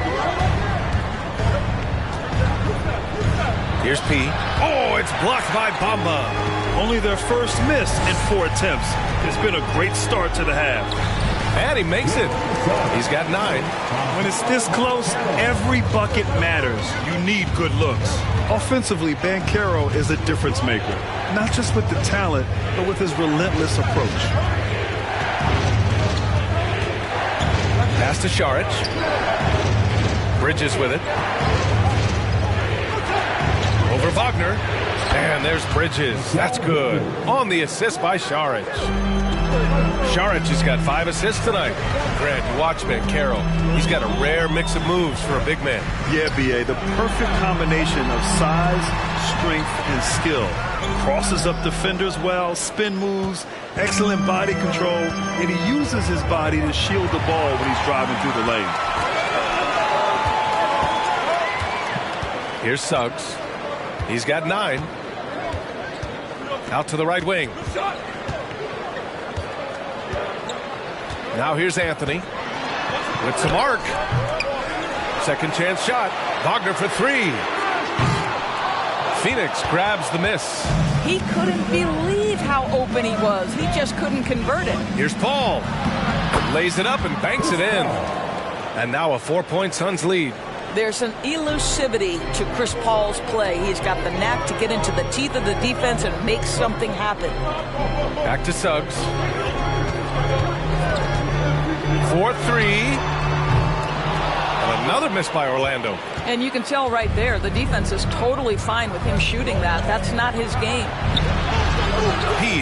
Here's P. Oh, it's blocked by Bamba. Only their first miss in 4 attempts. It's been a great start to the half. And he makes it. He's got 9. When it's this close, every bucket matters. You need good looks. Offensively, Banchero is a difference maker. Not just with the talent, but with his relentless approach. Pass to Šarić. Bridges with it. Over Wagner. And there's Bridges. That's good. On the assist by Šarić. Šarić has got 5 assists tonight. Grant, you watch Carroll. He's got a rare mix of moves for a big man. Yeah, B.A., the perfect combination of size, strength, and skill. Crosses up defenders well, spin moves, excellent body control, and he uses his body to shield the ball when he's driving through the lane. Here's Suggs. He's got 9. Out to the right wing. Now here's Anthony with some arc. Second chance shot. Wagner for 3. Phoenix grabs the miss. He couldn't believe how open he was. He just couldn't convert it. Here's Paul. Lays it up and banks it in. And now a 4-point Suns lead. There's an elusivity to Chris Paul's play. He's got the knack to get into the teeth of the defense and make something happen. Back to Suggs. 4-3. And another miss by Orlando. And you can tell right there, the defense is totally fine with him shooting that. That's not his game.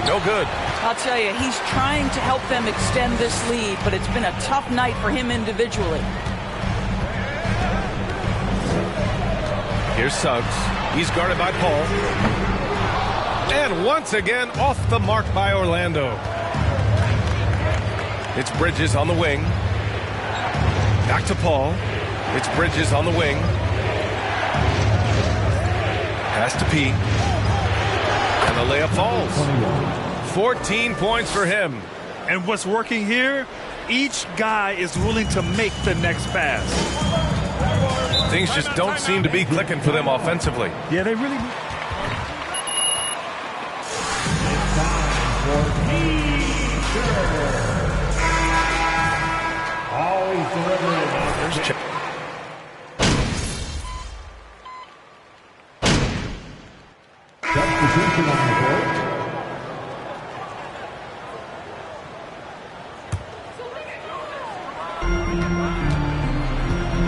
No good. I'll tell you, he's trying to help them extend this lead, but it's been a tough night for him individually. Here's Suggs. He's guarded by Paul. And once again, off the mark by Orlando. It's Bridges on the wing. Back to Paul. It's Bridges on the wing. Pass to P. And the layup falls. 14 points for him. And what's working here, each guy is willing to make the next pass. Things just don't seem to be clicking for them offensively. Yeah, they really... There's Chip.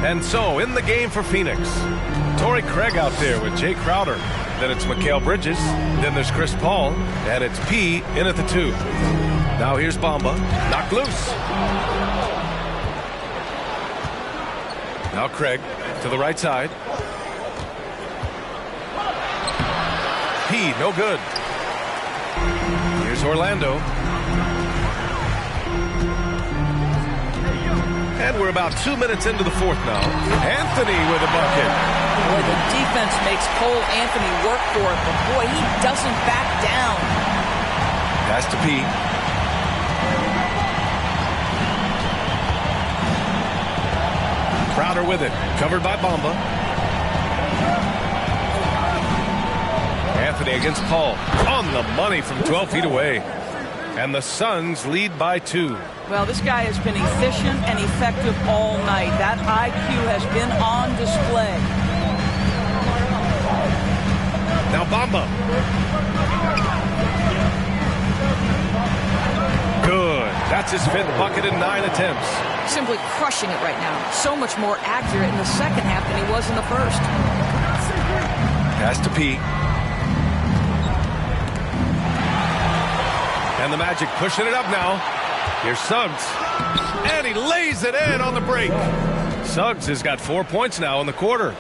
And so, in the game for Phoenix, Torrey Craig out there with Jay Crowder. Then it's Mikal Bridges. Then there's Chris Paul. And it's P in at the 2. Now here's Bamba. Knocked loose. Now Craig to the right side. P, no good. Here's Orlando. And we're about 2 minutes into the 4th now. Anthony with a bucket. Boy, the defense makes Cole Anthony work for it, but boy, he doesn't back down. Pass to P. Crowder with it. Covered by Bamba. Anthony against Paul. On the money from 12 feet away. And the Suns lead by 2. Well, this guy has been efficient and effective all night. That IQ has been on display. Now Bamba. Good. That's his 5th bucket in 9 attempts. Simply crushing it right now. So much more accurate in the second half than he was in the first. Pass to P. And the Magic pushing it up now. Here's Suggs. And he lays it in on the break. Suggs has got 4 points now in the quarter.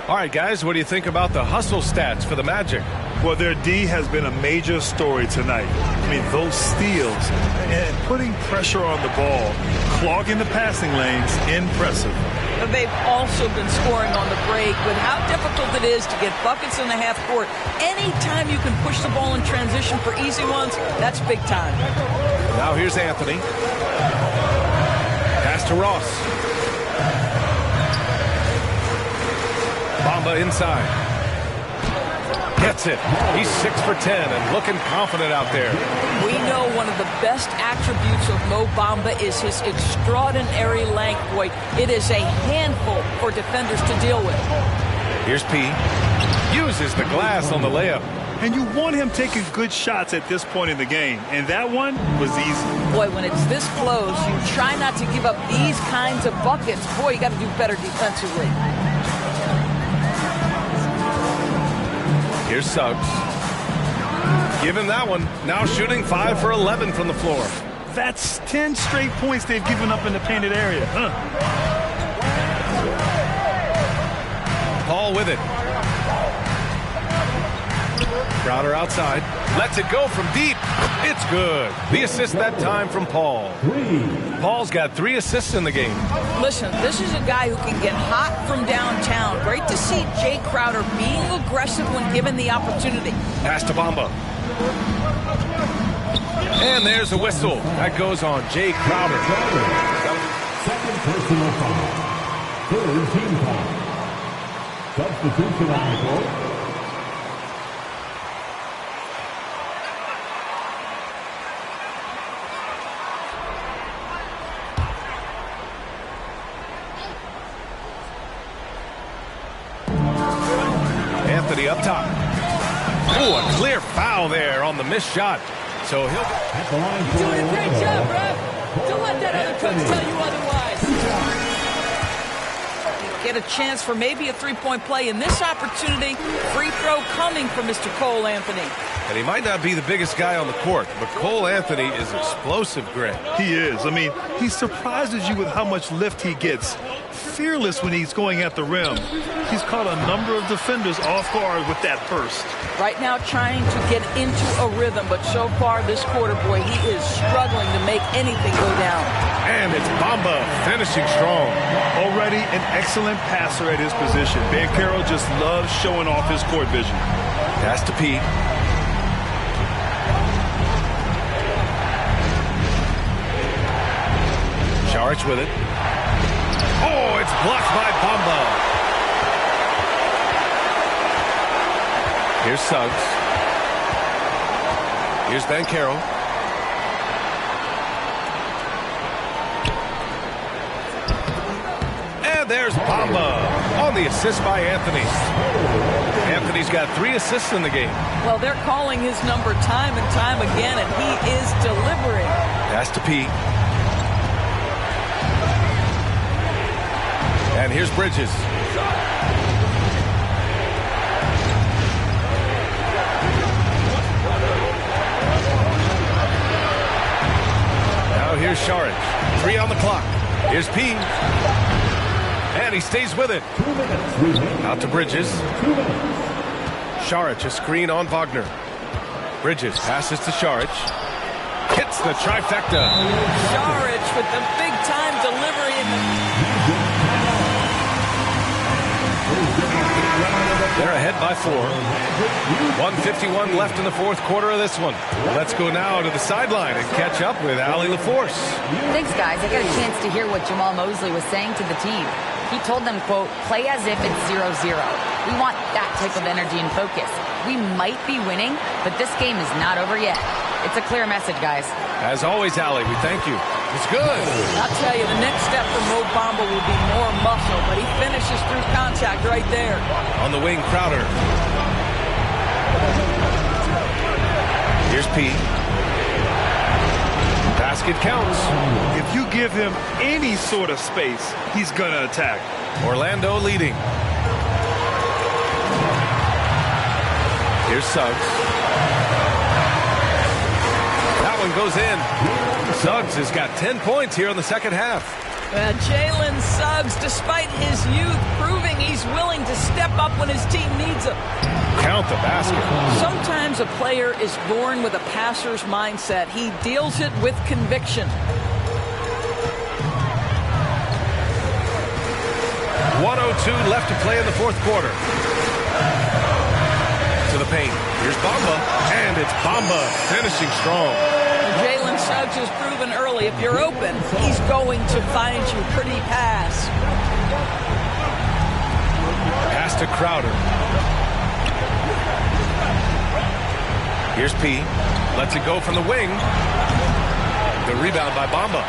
All right, guys, what do you think about the hustle stats for the Magic? Well, their D has been a major story tonight. I mean, those steals and putting pressure on the ball, clogging the passing lanes, impressive. But they've also been scoring on the break. With how difficult it is to get buckets in the half court, anytime you can push the ball in transition for easy ones, that's big time. Now here's Anthony. Pass to Ross. Bamba inside. Gets it. He's 6 for 10 and looking confident out there. We know one of the best attributes of Mo Bamba is his extraordinary length. Boy, it is a handful for defenders to deal with. Here's P. Uses the glass on the layup. And you want him taking good shots at this point in the game. And that one was easy. Boy, when it's this close, you try not to give up these kinds of buckets. Boy, you got to do better defensively. Here's Suggs. Give him that one. Now shooting 5 for 11 from the floor. That's 10 straight points they've given up in the painted area. Paul with it. Crowder outside. Lets it go from deep. It's good. The assist that time from Paul. Paul's got 3 assists in the game. Listen, this is a guy who can get hot from downtown. Great to see Jay Crowder being aggressive when given the opportunity. Pass to Bamba. And there's a whistle. That goes on Jay Crowder. Second personal foul. Third team foul. Substitution on the court. Anthony up top. Oh, a clear foul there on the missed shot. So he'll... At the line for Doing a great job, ref. Don't let that other coach tell you otherwise. Get a chance for maybe a three-point play in this opportunity. Free throw coming from Mr. Cole Anthony. And he might not be the biggest guy on the court, but Cole Anthony is explosive, Greg. He is. I mean, he surprises you with how much lift he gets. Fearless when he's going at the rim. He's caught a number of defenders off guard with that burst. Right now trying to get into a rhythm, but so far this quarter, boy, he is struggling to make anything go down. And it's Bamba finishing strong. Already an excellent passer at his position. Banchero just loves showing off his court vision. Pass to Pete. Saric with it. Oh, it's blocked by Bamba. Here's Suggs. Here's Banchero. And there's Bamba on the assist by Anthony. Anthony's got 3 assists in the game. Well, they're calling his number time and time again, and he is delivering. Pass to Pete. And here's Bridges. Now here's Saric. 3 on the clock. Here's P. And he stays with it. Out to Bridges. Saric, a screen on Wagner. Bridges passes to Saric. Hits the trifecta. Saric with the big-time delivery. They're ahead by 4. 1:51 left in the fourth quarter of this one. Let's go now to the sideline and catch up with Allie LaForce. Thanks, guys. I got a chance to hear what Jamal Mosley was saying to the team. He told them, quote, play as if it's 0-0. We want that type of energy and focus. We might be winning, but this game is not over yet. It's a clear message, guys. As always, Allie, we thank you. It's good. I'll tell you, the next step for Mo Bamba will be more muscle, but he finishes through contact right there. On the wing, Crowder. Here's Pete. Basket counts. If you give him any sort of space, he's going to attack. Orlando leading. Here's Suggs. That one goes in. Suggs has got 10 points here in the second half. Jalen Suggs, despite his youth, proving he's willing to step up when his team needs him. Count the basket. Sometimes a player is born with a passer's mindset. He deals it with conviction. 1:02 left to play in the fourth quarter. To the paint. Here's Bamba. And it's Bamba finishing strong. Jalen Suggs has proven early, if you're open, he's going to find you. Pretty pass. Pass to Crowder. Here's P. Lets it go from the wing. The rebound by Bamba.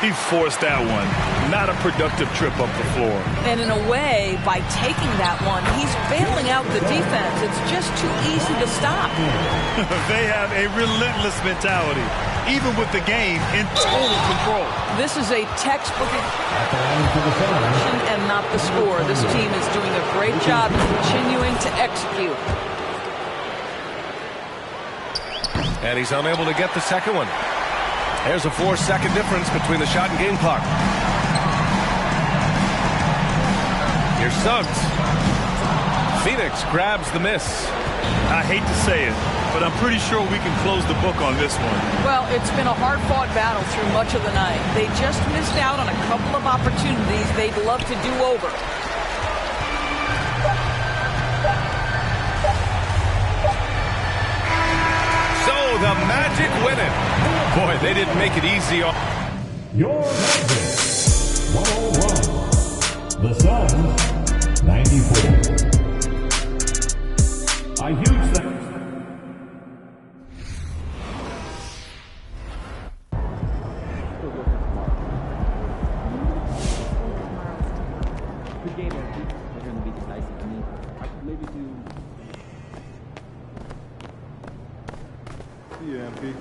He forced that one. Not a productive trip up the floor. And in a way, by taking that one, he's bailing out the defense. It's just too easy to stop. They have a relentless mentality, even with the game in total control. This is a textbook action and not the score. This team is doing a great job continuing to execute. And he's unable to get the second one. There's a 4-second difference between the shot and game clock. Here's Suggs. Phoenix grabs the miss. I hate to say it, but I'm pretty sure we can close the book on this one. Well, it's been a hard-fought battle through much of the night. They just missed out on a couple of opportunities they'd love to do over. So the Magic win it. Boy, they didn't make it easy. Your Magic 101. The Suns 94. A huge thanks. Yeah, MP.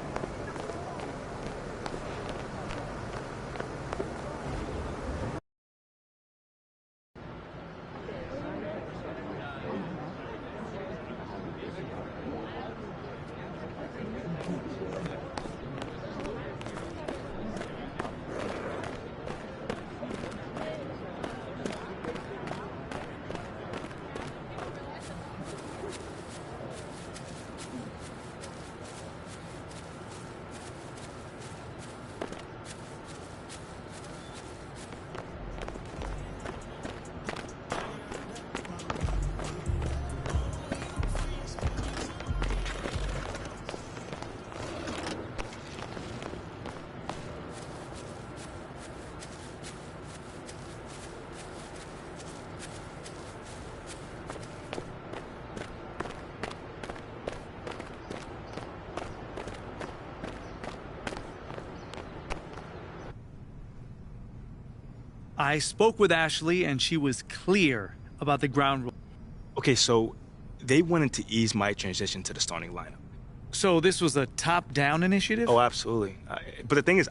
I spoke with Ashley, and she was clear about the ground rule. Okay, so they wanted to ease my transition to the starting lineup. So this was a top-down initiative? Oh, absolutely. But the thing is,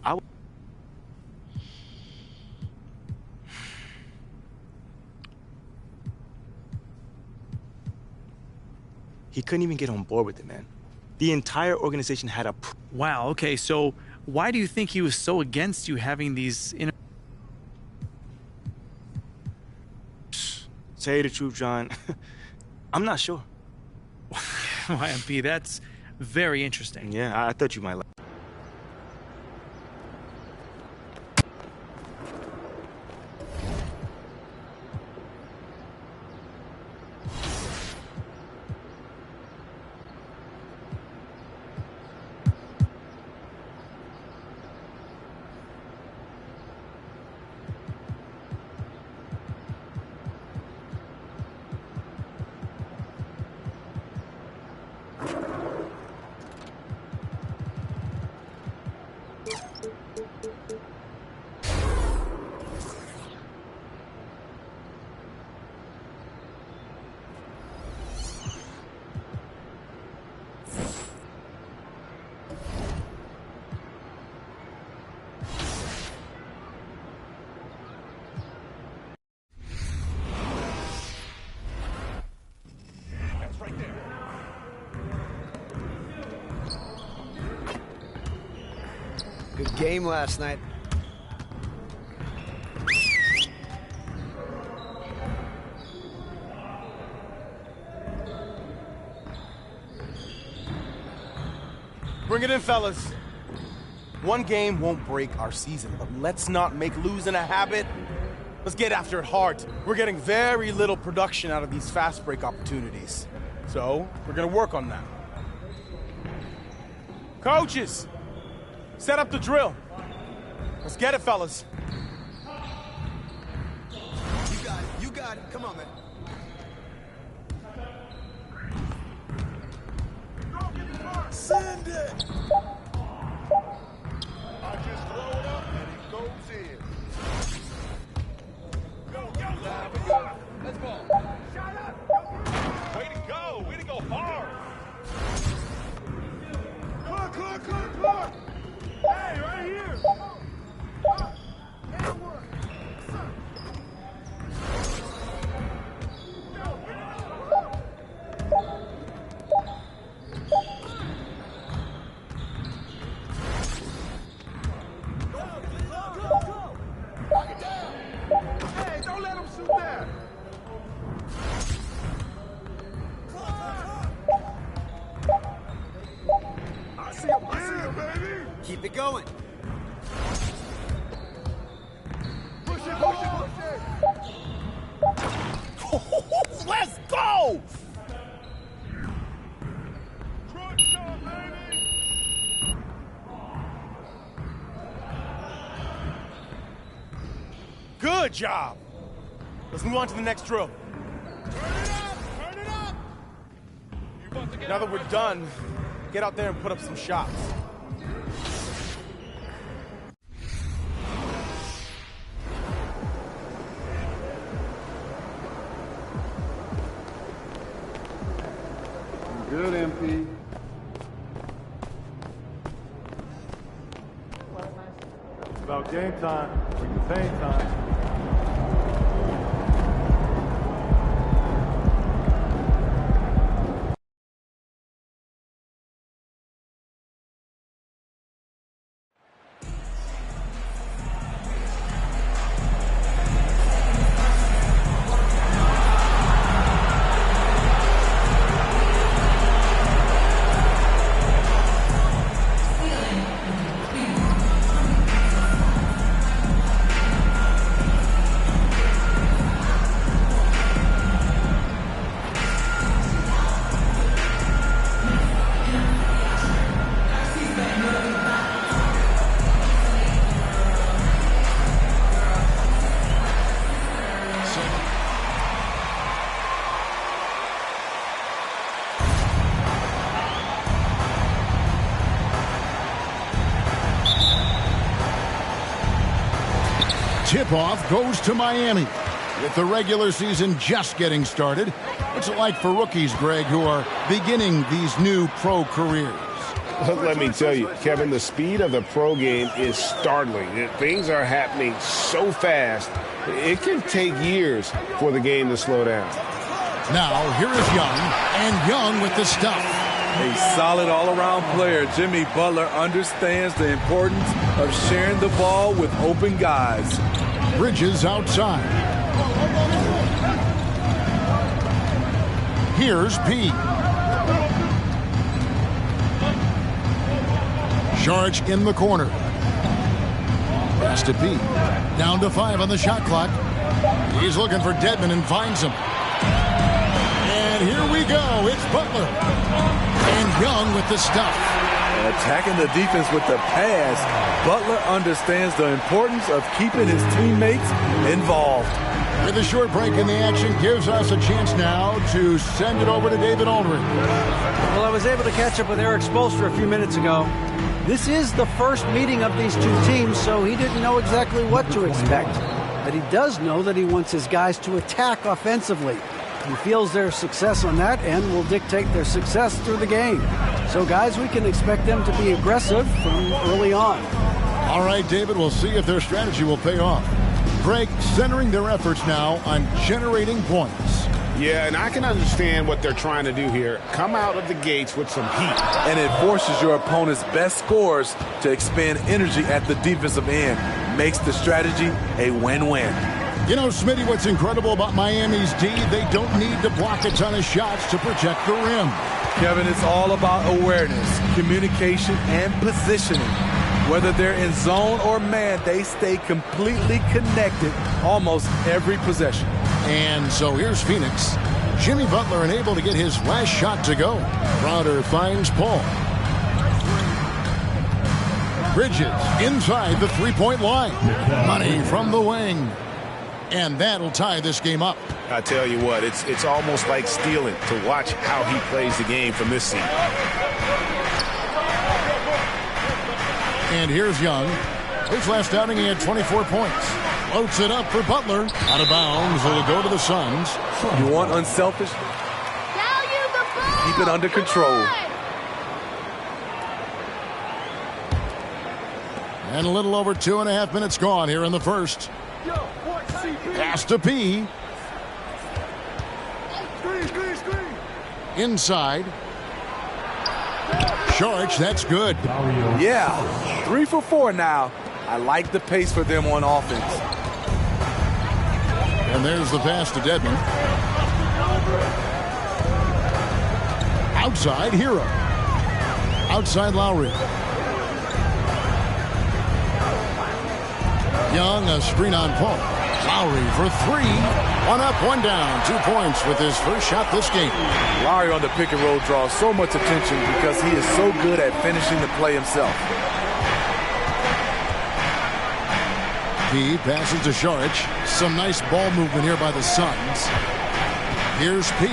he couldn't even get on board with it, man. The entire organization had a... Wow, okay, so why do you think he was so against you having these... Tell you the truth, John, I'm not sure. YMP, that's very interesting. Yeah, I thought you might like. Good game last night. Bring it in, fellas. One game won't break our season, but let's not make losing a habit. Let's get after it hard. We're getting very little production out of these fast break opportunities. So, we're gonna work on that. Coaches, set up the drill. Let's get it, fellas. You got it. You got it. Come on, man. Send it. I just throw it up and he Good job. Let's move on to the next drill. Now that we're done, get out there and put up some shots. Good, MP. It's about game time. We can pain time. Tip-off goes to Miami. With the regular season just getting started, what's it like for rookies, Greg, who are beginning these new pro careers? Let me tell you, Kevin, the speed of the pro game is startling. Things are happening so fast, it can take years for the game to slow down. Now, here is Young, and Young with the stuff. A solid all-around player, Jimmy Butler understands the importance of sharing the ball with open guys. Bridges outside. Here's P. Charge in the corner. Pass to P. Down to 5 on the shot clock. He's looking for Dedmon and finds him. And here we go. It's Butler. And Young with the stuff. Attacking the defense with the pass, Butler understands the importance of keeping his teammates involved. With a short break in the action, gives us a chance now to send it over to David Aldridge. Well, I was able to catch up with Eric Spoelstra a few minutes ago. This is the first meeting of these two teams, so he didn't know exactly what to expect. But he does know that he wants his guys to attack offensively. He feels their success on that and will dictate their success through the game. So, guys, we can expect them to be aggressive from early on. All right, David, we'll see if their strategy will pay off. Greg, centering their efforts now on generating points. Yeah, and I can understand what they're trying to do here. Come out of the gates with some heat. And it forces your opponent's best scorers to expend energy at the defensive end. Makes the strategy a win-win. You know, Smitty, what's incredible about Miami's D, they don't need to block a ton of shots to protect the rim. Kevin, it's all about awareness, communication, and positioning. Whether they're in zone or man, they stay completely connected almost every possession. And so here's Phoenix. Jimmy Butler unable to get his last shot to go. Crowder finds Paul. Bridges inside the three-point line. Money from the wing. And that'll tie this game up. I tell you what, it's almost like stealing to watch how he plays the game from this seat. And here's Young. His last outing, he had 24 points. Floats it up for Butler. Out of bounds. It'll go to the Suns. You want unselfish? Keep it under control. And a little over 2.5 minutes gone here in the first. Pass to P. Inside. Sharch, that's good. Yeah, 3 for 4 now. I like the pace for them on offense. And there's the pass to Dedmon. Outside, Hero. Outside, Lowry. Young, a screen on Paul. Lowry for 3. 1 up, 1 down. 2 points with his first shot this game. Lowry on the pick and roll draws so much attention because he is so good at finishing the play himself. He passes to Šarić. Some nice ball movement here by the Suns. Here's P.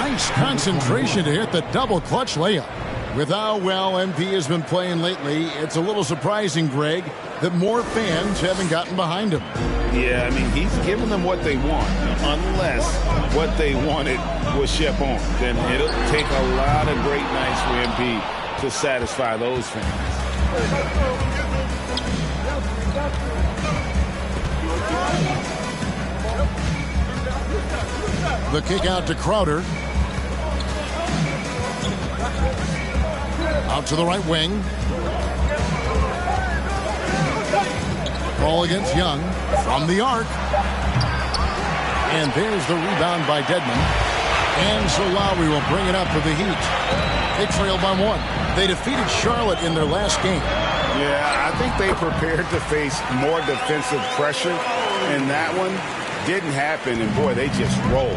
Nice concentration to hit the double clutch layup. With how well MP has been playing lately, it's a little surprising, Greg, that more fans haven't gotten behind him. Yeah, I mean, he's giving them what they want, unless what they wanted was Shep on. Then it'll take a lot of great nights for MP to satisfy those fans. The kick out to Crowder. Out to the right wing. Ball against Young from the arc. And there's the rebound by Dedmon. And so Lowry will bring it up for the Heat. They trail by 1. They defeated Charlotte in their last game. Yeah, I think they prepared to face more defensive pressure, and that one didn't happen, and boy, they just rolled.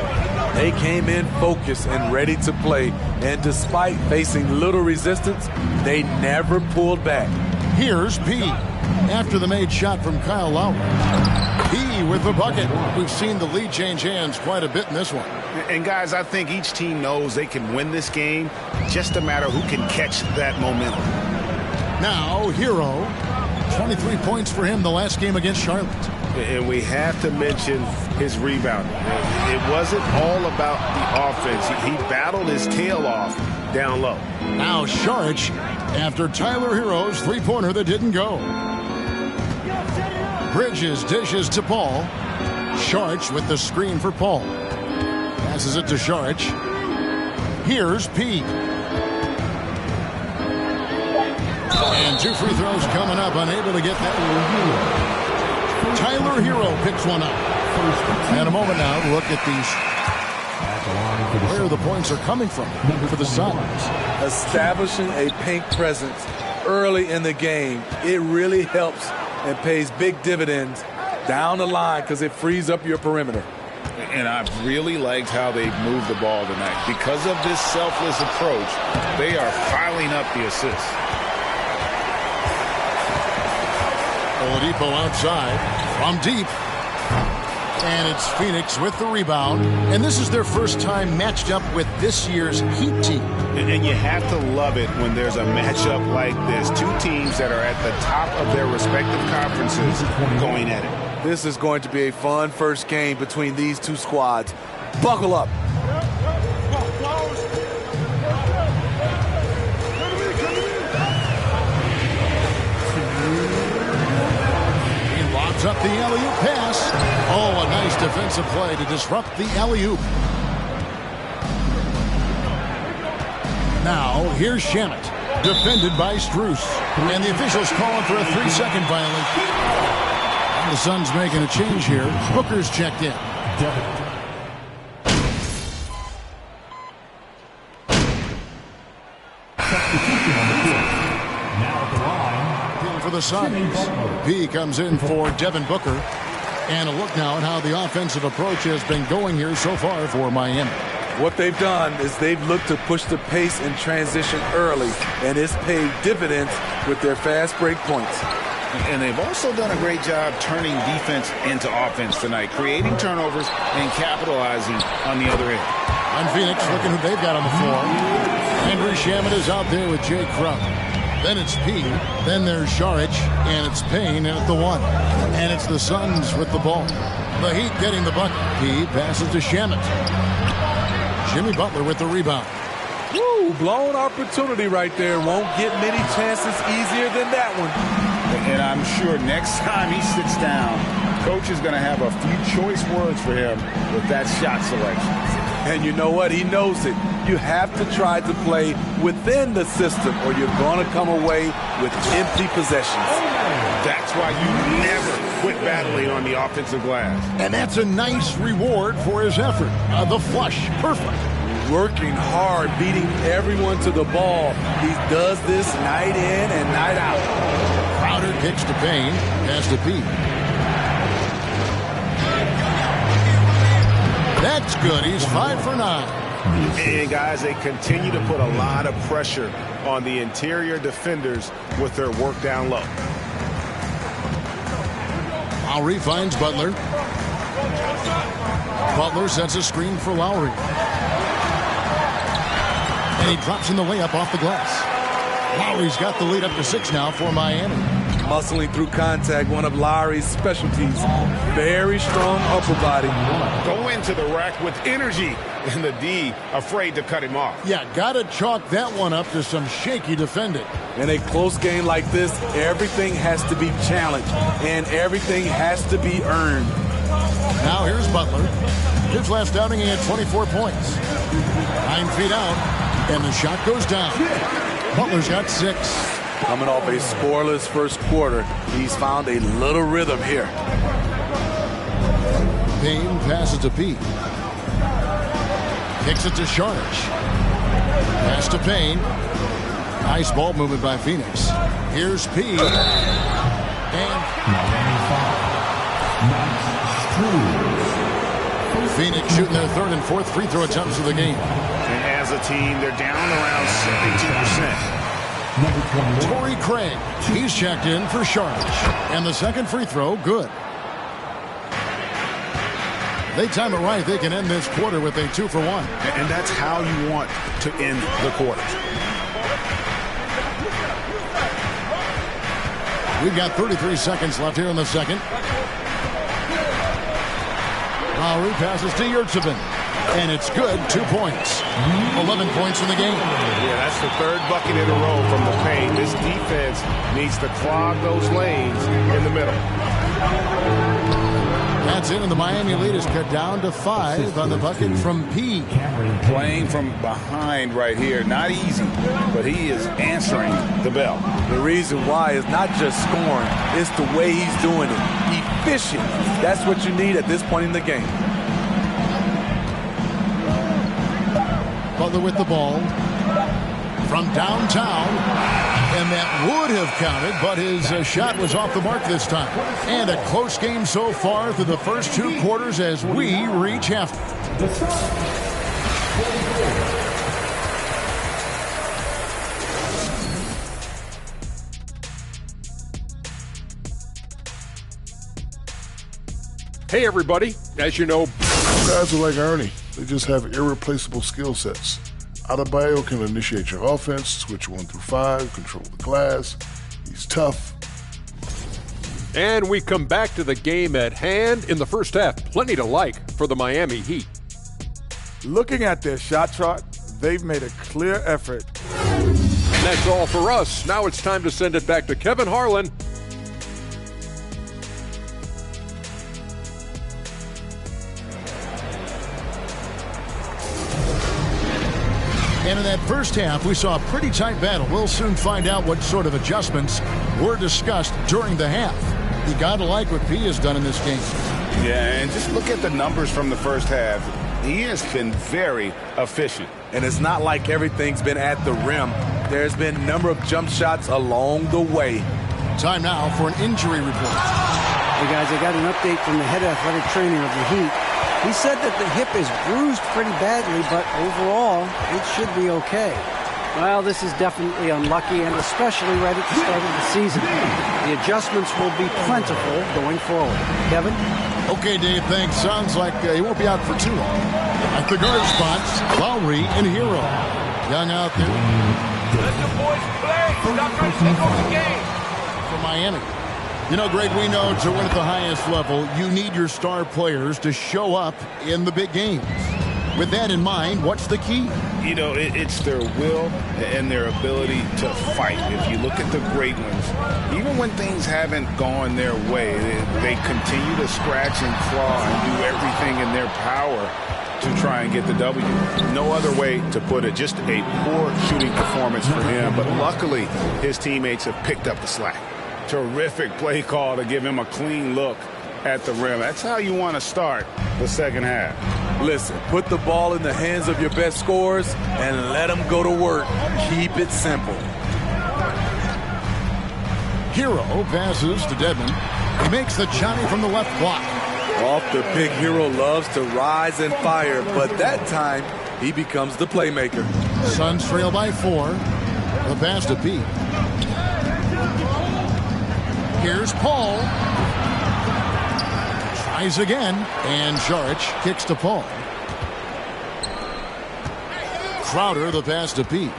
They came in focused and ready to play, and despite facing little resistance, they never pulled back. Here's P. After the made shot from Kyle Lowry. P with the bucket. We've seen the lead change hands quite a bit in this one. And guys, I think each team knows they can win this game, just a matter who can catch that momentum. Now, Hero. 23 points for him the last game against Charlotte. And we have to mention his rebounding. It wasn't all about the offense. He battled his tail off down low. Now Šarić after Tyler Hero's three-pointer that didn't go. Bridges dishes to Paul. Šarić with the screen for Paul. Passes it to Šarić. Here's P. And 2 free throws coming up, unable to get that. Tyler Hero picks one up. And a moment now to look at these. Where the points are coming from for the Suns. Establishing a paint presence early in the game, it really helps and pays big dividends down the line because it frees up your perimeter. And I've really liked how they've moved the ball tonight. Because of this selfless approach, they are piling up the assists. Oladipo outside from deep. And it's Phoenix with the rebound. And this is their first time matched up with this year's Heat team. And you have to love it when there's a matchup like this. 2 teams that are at the top of their respective conferences going at it. This is going to be a fun first game between these 2 squads. Buckle up. Up the alley-oop pass. Oh, a nice defensive play to disrupt the alley-oop. Now, here's Shamet, defended by Strus. And the officials calling for a 3-second violation. And the Suns making a change here. Booker's checked in. For the Suns. P comes in for Devin Booker. And a look now at how the offensive approach has been going here so far for Miami. What they've done is they've looked to push the pace and transition early, and it's paid dividends with their fast break points. And they've also done a great job turning defense into offense tonight, creating turnovers and capitalizing on the other end. And Phoenix looking who they've got on the floor. Andrew Shamet is out there with Jay Crowder. Then it's P. Then there's Šarić, and it's Payne at the 1. And it's the Suns with the ball. The Heat getting the bucket. P passes to Shamet. Jimmy Butler with the rebound. Woo, blown opportunity right there. Won't get many chances easier than that one. And I'm sure next time he sits down, coach is going to have a few choice words for him with that shot selection. And you know what? He knows it. You have to try to play within the system or you're going to come away with empty possessions. That's why you never quit battling on the offensive glass. And that's a nice reward for his effort. The flush, perfect. Working hard, beating everyone to the ball. He does this night in and night out. Crowder kicks to Payne, pass to P. That's good. He's 5 for 9. And guys, they continue to put a lot of pressure on the interior defenders with their work down low. Lowry finds Butler. Butler sets a screen for Lowry. And he drops in the layup off the glass. Lowry's got the lead up to 6 now for Miami. Muscling through contact, one of Lowry's specialties. Very strong upper body. Go into the rack with energy, and the D afraid to cut him off. Yeah, gotta chalk that one up to some shaky defending. In a close game like this, everything has to be challenged, and everything has to be earned. Now here's Butler. His last outing, he had 24 points. 9 feet out, and the shot goes down. Butler's got 6. Coming off a scoreless first quarter, he's found a little rhythm here. Payne passes to P. Kicks it to Sharnish. Pass to Payne. Nice ball movement by Phoenix. Here's P. And Phoenix shooting their 3rd and 4th free throw attempts of the game. And as a team, they're down around 72%. Torrey Craig, he's checked in for Sharnish. And the second free throw, good. They time it right, they can end this quarter with a 2-for-1. And that's how you want to end the quarter. We've got 33 seconds left here in the second. Lowry passes to Yurtsevin. And it's good, 2 points. 11 points in the game. Yeah, that's the 3rd bucket in a row from the paint. This defense needs to clog those lanes in the middle. That's it, and the Miami lead is cut down to 5 on the bucket from P. Playing from behind right here, not easy, but he is answering the bell. The reason why is not just scoring, it's the way he's doing it. Efficient. That's what you need at this point in the game. Butler with the ball from downtown, and that would have counted, but his shot was off the mark this time. And a close game so far through the first 2 quarters as we reach halftime. Hey, everybody. As you know, guys are like Ernie. They just have irreplaceable skill sets. Adebayo can initiate your offense, switch 1 through 5, control the glass. He's tough. and we come back to the game at hand in the first half. Plenty to like for the Miami Heat. Looking at their shot chart, they've made a clear effort. And that's all for us. Now it's time to send it back to Kevin Harlan. And in that first half, we saw a pretty tight battle. We'll soon find out what sort of adjustments were discussed during the half. You got to like what P has done in this game. Yeah, and just look at the numbers from the first half. He has been very efficient. And it's not like everything's been at the rim. There's been a number of jump shots along the way. Time now for an injury report. Hey, guys, I got an update from the head athletic trainer of the Heat. He said that the hip is bruised pretty badly, but overall, it should be okay. Well, this is definitely unlucky, and especially right at the start of the season. The adjustments will be plentiful going forward. Kevin? Okay, Dave, thanks. Sounds like he won't be out for too long. At the guard spots, Lowry and Hero. Young out there. Let the boys play. Stop trying to take over the game. For Miami. You know, Greg, we know to win at the highest level, you need your star players to show up in the big games. With that in mind, what's the key? You know, it's their will and their ability to fight. If you look at the great ones, even when things haven't gone their way, they continue to scratch and claw and do everything in their power to try and get the W. No other way to put it. Just a poor shooting performance for him. But luckily, his teammates have picked up the slack. Terrific play call to give him a clean look at the rim. That's how you want to start the second half. Listen, put the ball in the hands of your best scorers and let them go to work. Keep it simple. Hero passes to Dedmon. He makes the Johnny from the left block. Off the pick, Hero loves to rise and fire, but that time he becomes the playmaker. Suns trail by 4. The pass to Pete. Here's Paul. Tries again. And Jaric kicks to Paul. Crowder, the pass to Pete.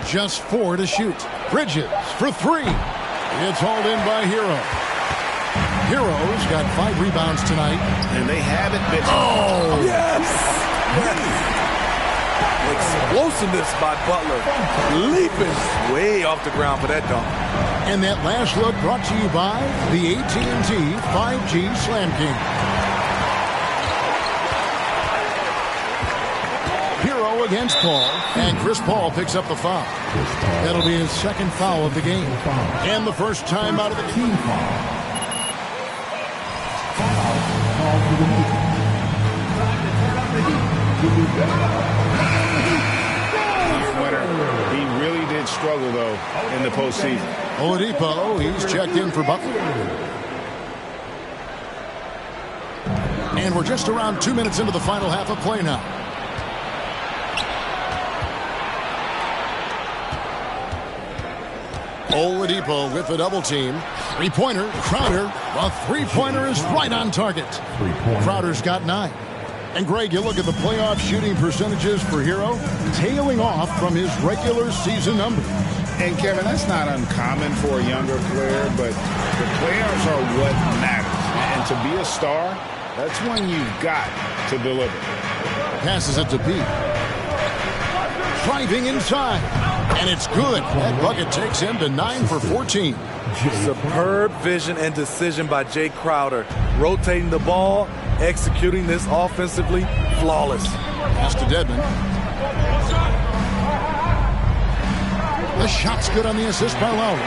Just 4 to shoot. Bridges for 3. It's hauled in by Hero. Hero's got 5 rebounds tonight. And they haven't been... Oh, yes! Explosiveness by Butler. Leaping way off the ground for that dunk. And that last look brought to you by the AT&T 5G Slam King. Hero against Paul, and Chris Paul picks up the foul. That'll be his second foul of the game. And the first time out of the game. He really did struggle, though, in the postseason. Oladipo, he's checked in for Butler. And we're just around 2 minutes into the final half of play now. Oladipo with the double team. 3-pointer, Crowder. A 3-pointer is right on target. Crowder's got 9. And Greg, you look at the playoff shooting percentages for Hero, tailing off from his regular season numbers. And Kevin, that's not uncommon for a younger player, but the playoffs are what matters. And to be a star, that's when you've got to deliver. Passes it to Pete. Driving inside. And it's good. That bucket takes him to 9 for 14. Superb vision and decision by Jay Crowder. Rotating the ball, executing this offensively, flawless. Pass to Dedmon. The shot's good on the assist by Lowry.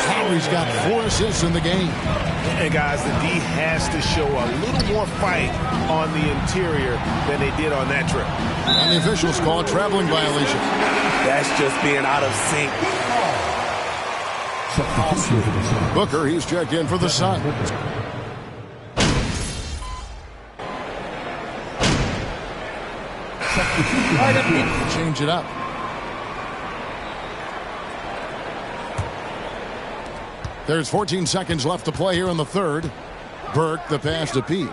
Lowry's got 4 assists in the game. And guys, the D has to show a little more fight on the interior than they did on that trip. And the officials call a traveling violation. That's just being out of sync. Booker, he's checked in for the Suns. Change it up. There's 14 seconds left to play here in the third. Burke, the pass to Pete.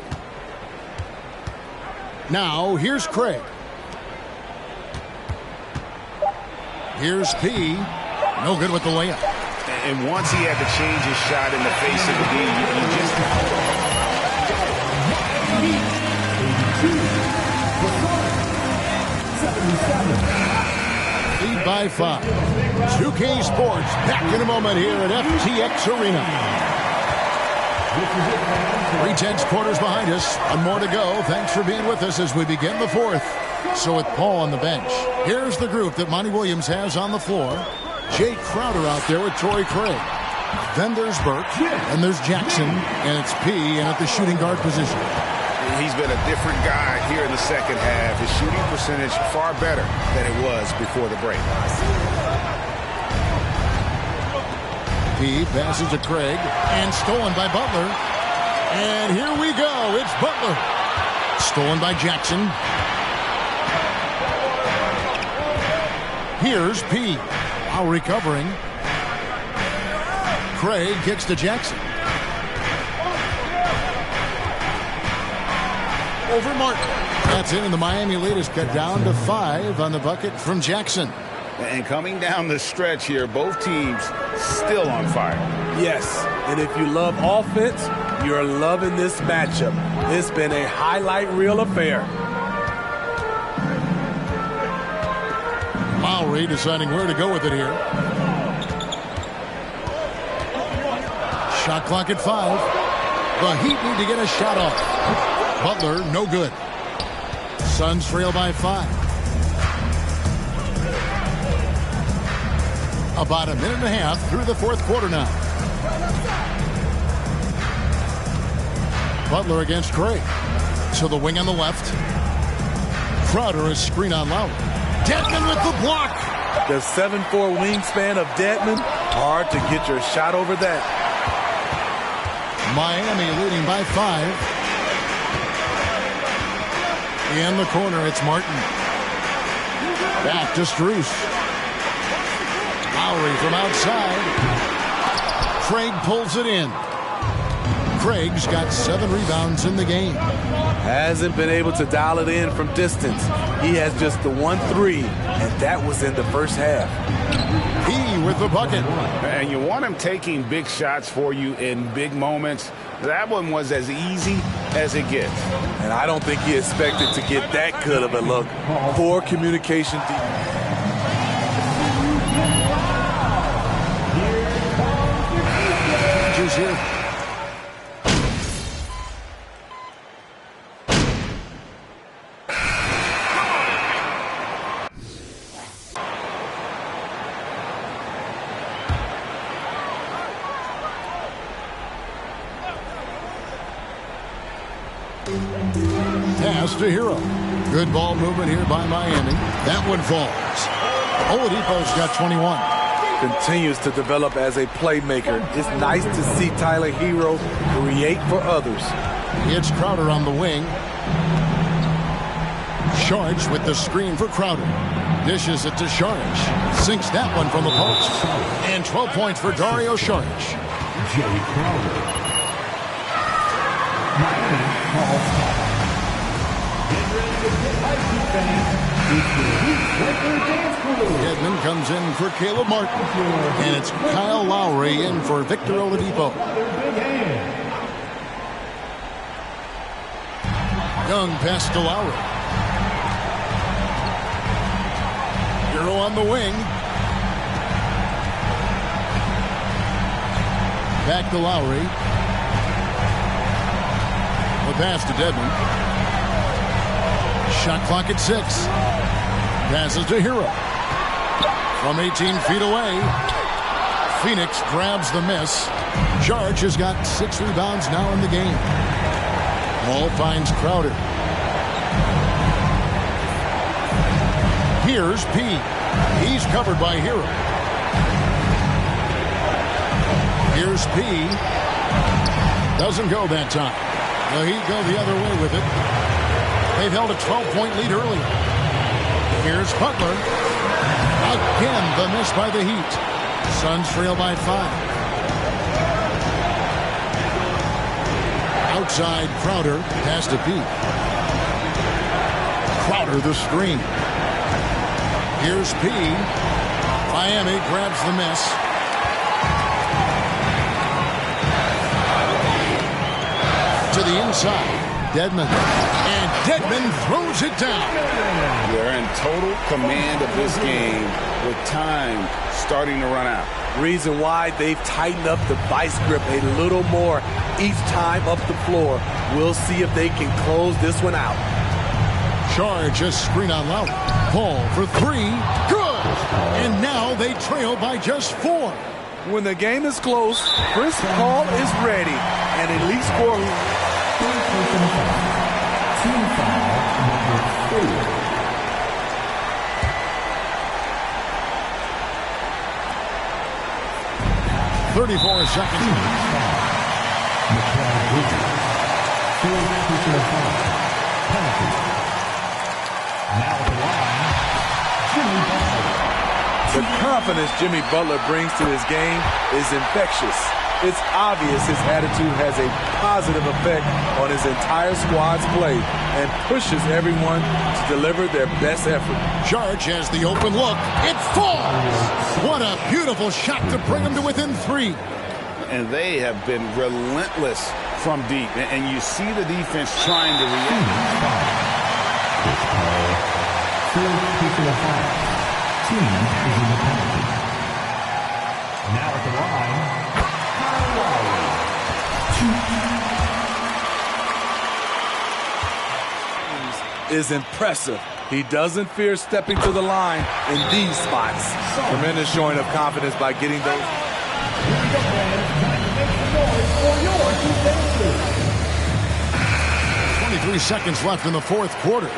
Now, here's Craig. Here's P. No good with the layup. And once he had to change his shot in the face of the D, lead by 5. 2K Sports back in a moment here at FTX Arena. 3/10 quarters behind us. One more to go. Thanks for being with us as we begin the fourth. So with Paul on the bench, here's the group that Monty Williams has on the floor. Jay Crowder out there with Torrey Craig. Then there's Burke, and there's Jackson, and it's P in at the shooting guard position. He's been a different guy here in the second half. His shooting percentage far better than it was before the break. P passes to Craig, and stolen by Butler. And here we go. It's Butler. Stolen by Jackson. Here's P. While recovering. Craig kicks to Jackson. Over Martin. That's it, and the Miami lead is cut down to 5 on the bucket from Jackson. And coming down the stretch here, both teams still on fire. Yes, and if you love offense, you're loving this matchup. It's been a highlight reel affair. Lowry deciding where to go with it here. Shot clock at 5. The Heat need to get a shot off. Butler, no good. Suns trail by 5. About a minute and a half through the fourth quarter now. Butler against Craig. To the wing on the left. Crowder is screen on Lowry. Dedmon with the block. The 7'4" wingspan of Dedmon. Hard to get your shot over that. Miami leading by 5. In the corner, it's Martin. Back to Strus. Lowry from outside. Craig pulls it in. Craig's got 7 rebounds in the game. Hasn't been able to dial it in from distance. He has just the 1-3, and that was in the first half. He with the bucket. And you want him taking big shots for you in big moments. That one was as easy as it gets. And I don't think he expected to get that good of a look. Poor communication. Just here. Pass to Hero. Good ball movement here by Miami. That one falls. Oladipo's got 21. Continues to develop as a playmaker. It's nice to see Tyler Hero create for others. It's Crowder on the wing. Sharge with the screen for Crowder. Dishes it to Sharge. Sinks that one from the post. And 12 points for Dario Sharge. Jay Crowder. Miami calls time. Get ready to get icy, fans. It's the Heat Breaker Dance Crew. Dedmon comes in for Caleb Martin. And it's Kyle Lowry in for Victor Oladipo. Young pass to Lowry. Hero on the wing. Back to Lowry. The pass to Dedmon. Shot clock at 6. Passes to Hero. From 18 feet away. Phoenix grabs the miss. Sharge has got 6 rebounds now in the game. Ball finds Crowder. Here's P. He's covered by Hero. Here's P. Doesn't go that time. The Heat go the other way with it. They've held a 12-point lead earlier. Here's Butler. Again, the miss by the Heat. Suns trail by 5. Outside Crowder. Pass to P. Crowder the screen. Here's P. Miami grabs the miss. To the inside. Dedmon. And Dedmon throws it down. They're in total command of this game with time starting to run out. Reason why they've tightened up the vice grip a little more each time up the floor. We'll see if they can close this one out. Charge a screen on Lowry. Paul for 3. Good! And now they trail by just 4. When the game is close, Chris Paul is ready. And elite scorer. Team foul number 4. 34 seconds. Penalty. Now at the line, Jimmy Butler. The confidence Jimmy Butler brings to his game is infectious. It's obvious his attitude has a positive effect on his entire squad's play and pushes everyone to deliver their best effort. Charge has the open look. It falls! What a beautiful shot to bring him to within 3. And they have been relentless from deep. And you see the defense trying to react. Team is in the penalty. Now at the line, is impressive. He doesn't fear stepping to the line in these spots. Tremendous showing of confidence by getting those. 23 seconds left in the fourth quarter.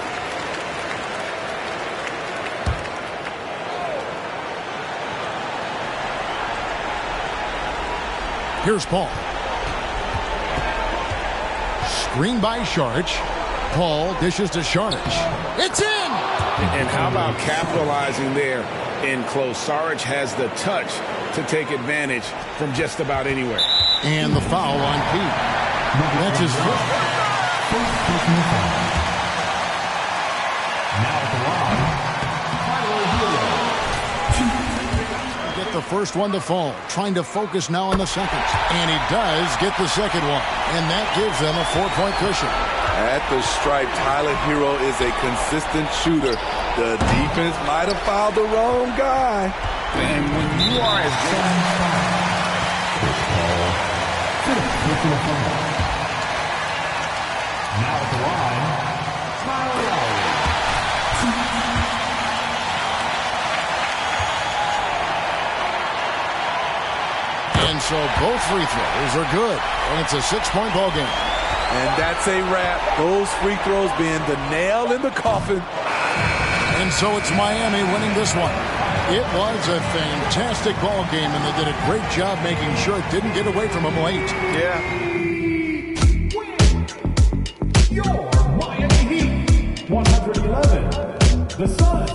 Here's Paul. Screen by Sharge. Paul dishes to Sharge. It's in! And how about capitalizing there in close? Saric has the touch. to take advantage from just about anywhere. And the foul on Pete. That's his fifth. Now at the line, Get the first one to fall. Trying to focus now on the second. And he does get the second one. And that gives them a 4-point cushion. At the stripe, Tyler Hero is a consistent shooter. The defense might have fouled the wrong guy. And when you are as good now at the line, Tyler Lowry. And so both free throws are good. And it's a 6-point ball game. And that's a wrap. Those free throws being the nail in the coffin. And so it's Miami winning this one. It was a fantastic ball game, and they did a great job making sure it didn't get away from them late. Yeah. Your Miami Heat, 111. The Suns.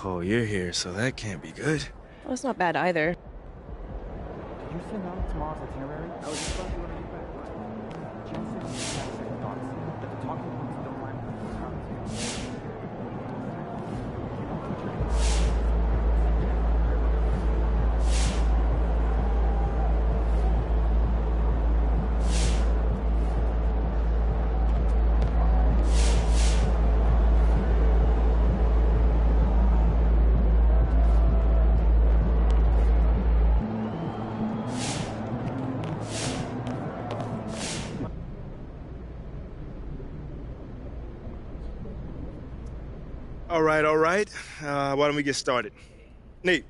Oh, you're here, so that can't be good. Well, it's not bad either. Did you send out tomorrow's itinerary? I was just about to run back. Jen said she had second thoughts, but the talking points don't line with the All right. Why don't we get started? Nate.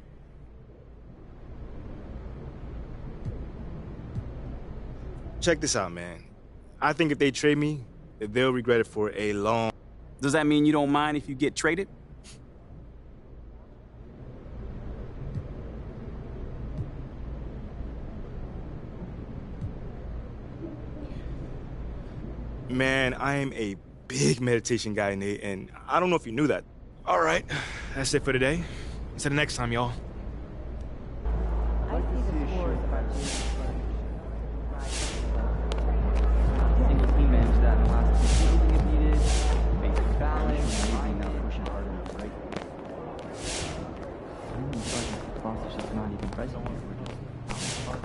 Check this out, man. I think if they trade me, they'll regret it for a long... Does that mean you don't mind if you get traded? Man, I am a big meditation guy, Nate, and I don't know if you knew that. All right, that's it for today. Until the next time, y'all. Single team managed that in the last 2 seasons if needed. Basic balance, using that pushing harder in the right. Sponsorship's not even present here. We're just out.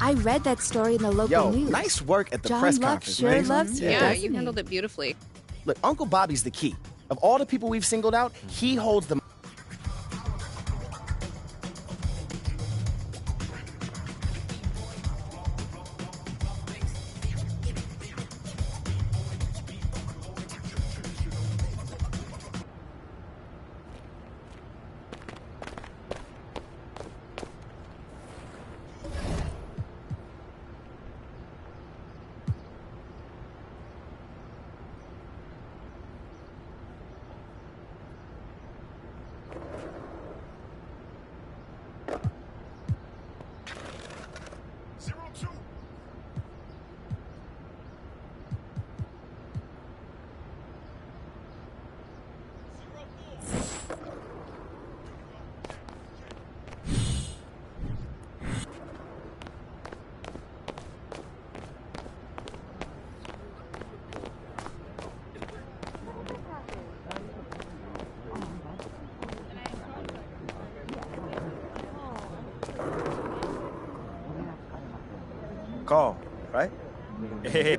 I read that story in the local news. Nice work at the John press Luck conference. sure man. loves you, Yeah, doesn't you he? handled it beautifully. Look, Uncle Bobby's the key. Of all the people we've singled out, he holds the... Call, right? Hey.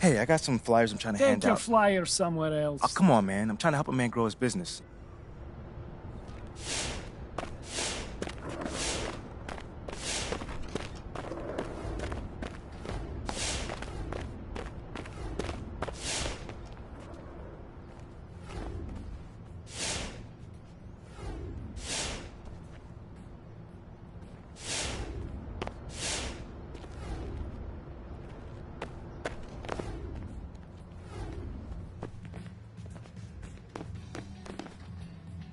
Hey, I got some flyers I'm trying to hand Take your out. flyer somewhere else. Oh, come on, man. I'm trying to help a man grow his business.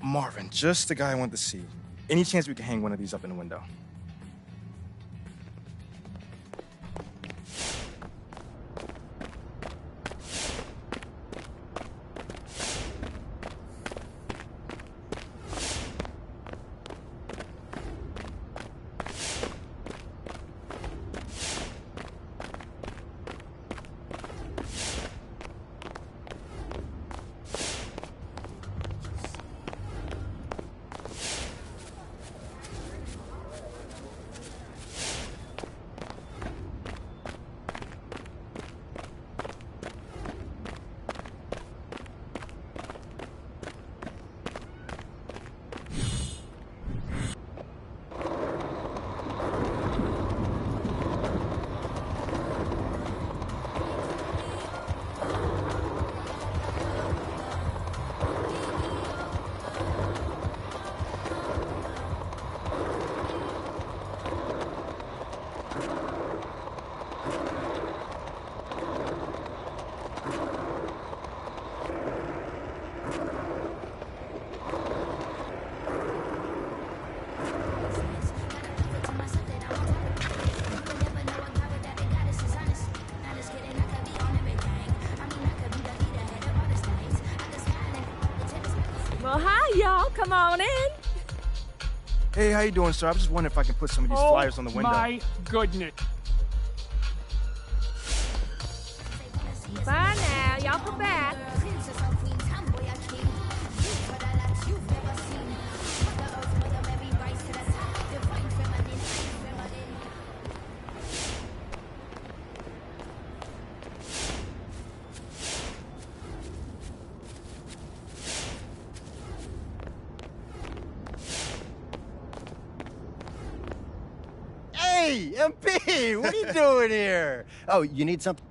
Marvin, just the guy I want to see. Any chance we can hang one of these up in the window? Well, hi, y'all. Come on in. Hey, how you doing, sir? I was just wondering if I can put some of these flyers on the window. My goodness. Bye now. Y'all come back. Hey, MP, what are you doing here? Oh, you need something?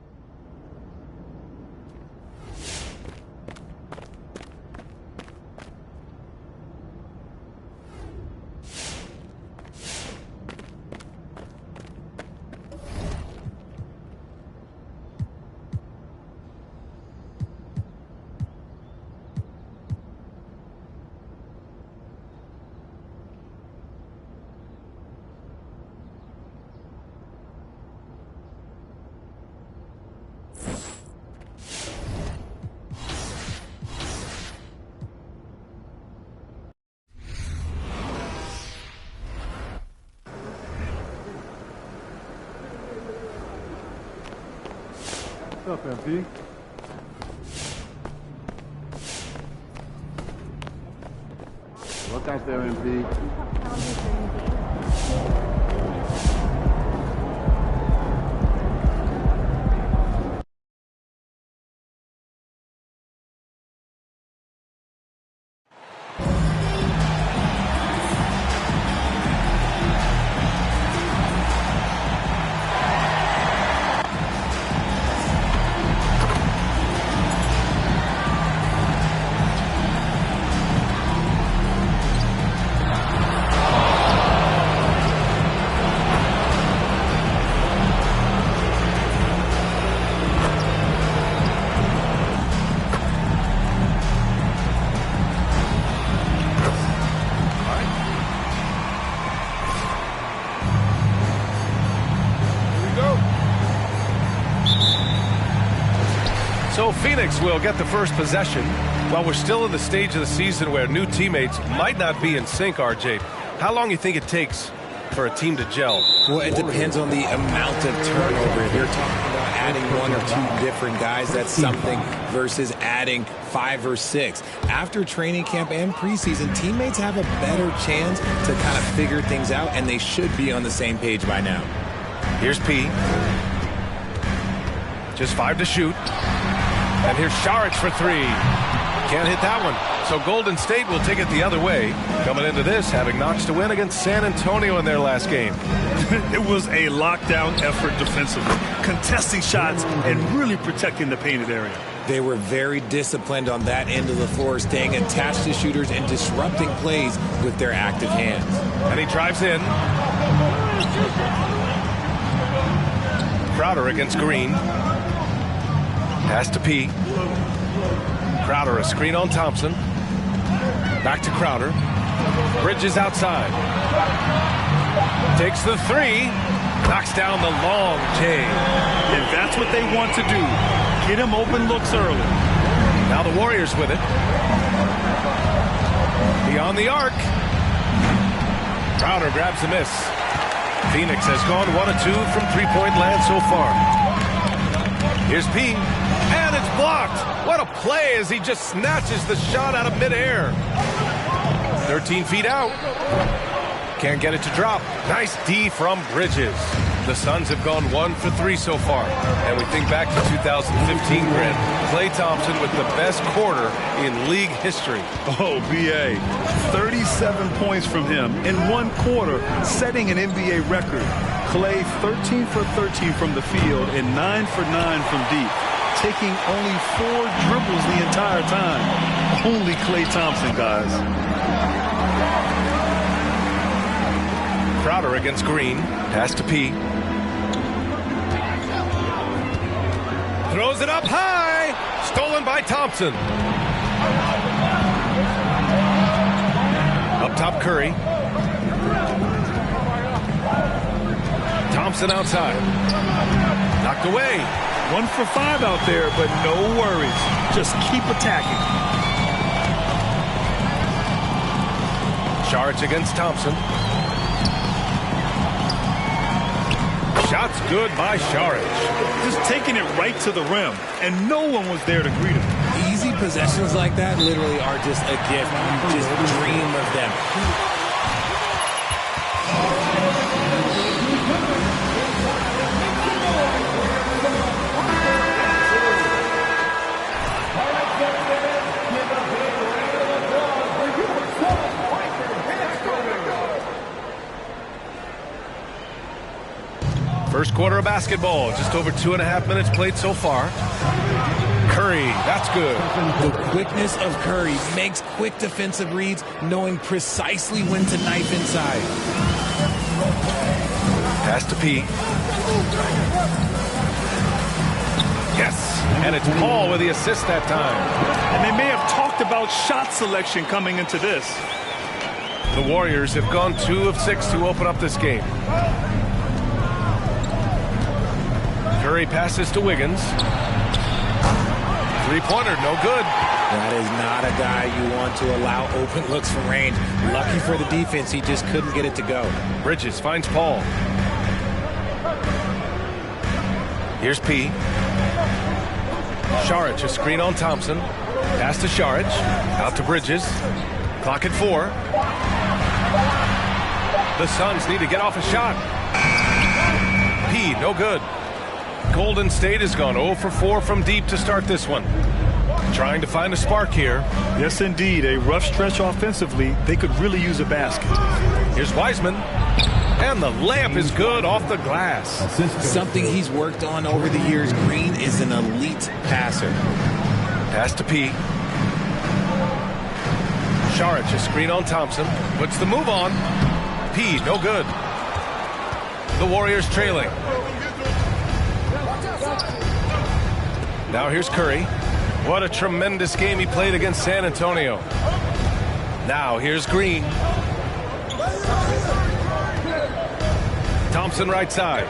What's up, MP? Look out there, MP. So Phoenix will get the first possession while we're still in the stage of the season where new teammates might not be in sync, RJ. How long do you think it takes for a team to gel? Well, it depends on the amount of turnover. If you're talking about adding one or two different guys, that's something, versus adding 5 or 6. After training camp and preseason, teammates have a better chance to kind of figure things out, and they should be on the same page by now. Here's P. Just 5 to shoot. And here's Saric for 3. Can't hit that one. So Golden State will take it the other way. Coming into this, having notched a win against San Antonio in their last game. It was a lockdown effort defensively, contesting shots and really protecting the painted area. They were very disciplined on that end of the floor, staying attached to shooters and disrupting plays with their active hands. And he drives in. Crowder against Green. Pass to P. Crowder, a screen on Thompson. Back to Crowder. Bridges outside. Takes the 3. Knocks down the long J. And that's what they want to do. Get him open looks early. Now the Warriors with it. Beyond the arc. Crowder grabs a miss. Phoenix has gone 1 of 2 from three-point land so far. Here's P. And it's blocked. What a play as he just snatches the shot out of midair. 13 feet out. Can't get it to drop. Nice D from Bridges. The Suns have gone 1 for 3 so far. And we think back to 2015, Grant. Klay Thompson with the best quarter in league history. Oh, B.A. 37 points from him in 1 quarter, setting an NBA record. Klay 13 for 13 from the field and 9 for 9 from deep, taking only 4 dribbles the entire time. Only Klay Thompson, guys. Crowder against Green. Pass to P. Throws it up high. Stolen by Thompson. Up top, Curry. Thompson outside. Knocked away. 1 for 5 out there, but no worries. Just keep attacking. Saric against Thompson. Shot's good by Saric. Just taking it right to the rim, and no one was there to greet him. Easy possessions like that literally are just a gift. You just dream of them. First quarter of basketball, just over 2.5 minutes played so far. Curry, that's good. The quickness of Curry makes quick defensive reads, knowing precisely when to knife inside. Pass to P. Yes, and it's Paul with the assist that time. And they may have talked about shot selection coming into this. The Warriors have gone 2 of 6 to open up this game. Curry passes to Wiggins. Three-pointer, no good. That is not a guy you want to allow open looks from range. Lucky for the defense, he just couldn't get it to go. Bridges finds Paul. Here's P. Saric, a screen on Thompson. Pass to Saric. Out to Bridges. Clock at 4. The Suns need to get off a shot. P, no good. Golden State has gone 0 for 4 from deep to start this one. Trying to find a spark here. Yes, indeed. A rough stretch offensively. They could really use a basket. Here's Wiseman. And the layup is good off the glass. Something he's worked on over the years. Green is an elite passer. Pass to P. Saric, a screen on Thompson. Puts the move on. P, no good. The Warriors trailing. Now here's Curry. What a tremendous game he played against San Antonio. Now here's Green. Thompson right side.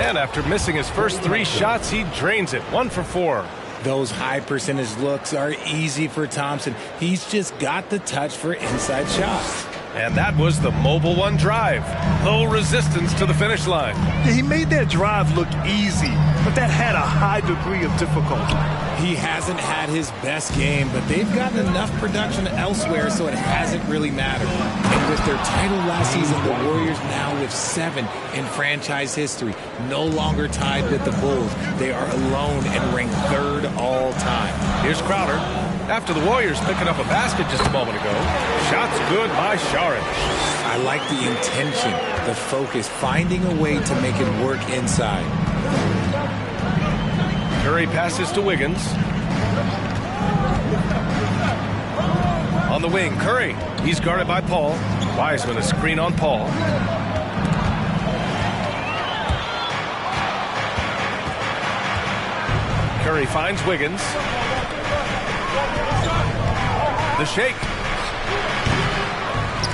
And after missing his first 3 shots, he drains it. 1 for 4. Those high percentage looks are easy for Thompson. He's just got the touch for inside shots. And that was the mobile one drive. Low resistance to the finish line. Yeah, he made that drive look easy, but that had a high degree of difficulty. He hasn't had his best game, but they've gotten enough production elsewhere, so it hasn't really mattered. And with their title last season, the Warriors now with 7 in franchise history, no longer tied with the Bulls. They are alone and ranked 3rd all time. Here's Crowder. After the Warriors picking up a basket just a moment ago. Shots good by Saric. I like the intention, the focus, finding a way to make it work inside. Curry passes to Wiggins. On the wing, Curry. He's guarded by Paul. Wiseman, a screen on Paul. Curry finds Wiggins. The shake.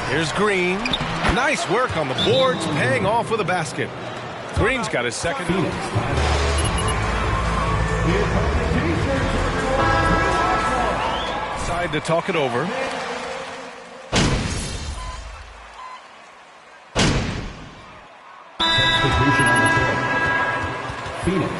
Here's Green. Nice work on the boards, paying off with a basket. Green's got his second. Side to talk it over. Phoenix.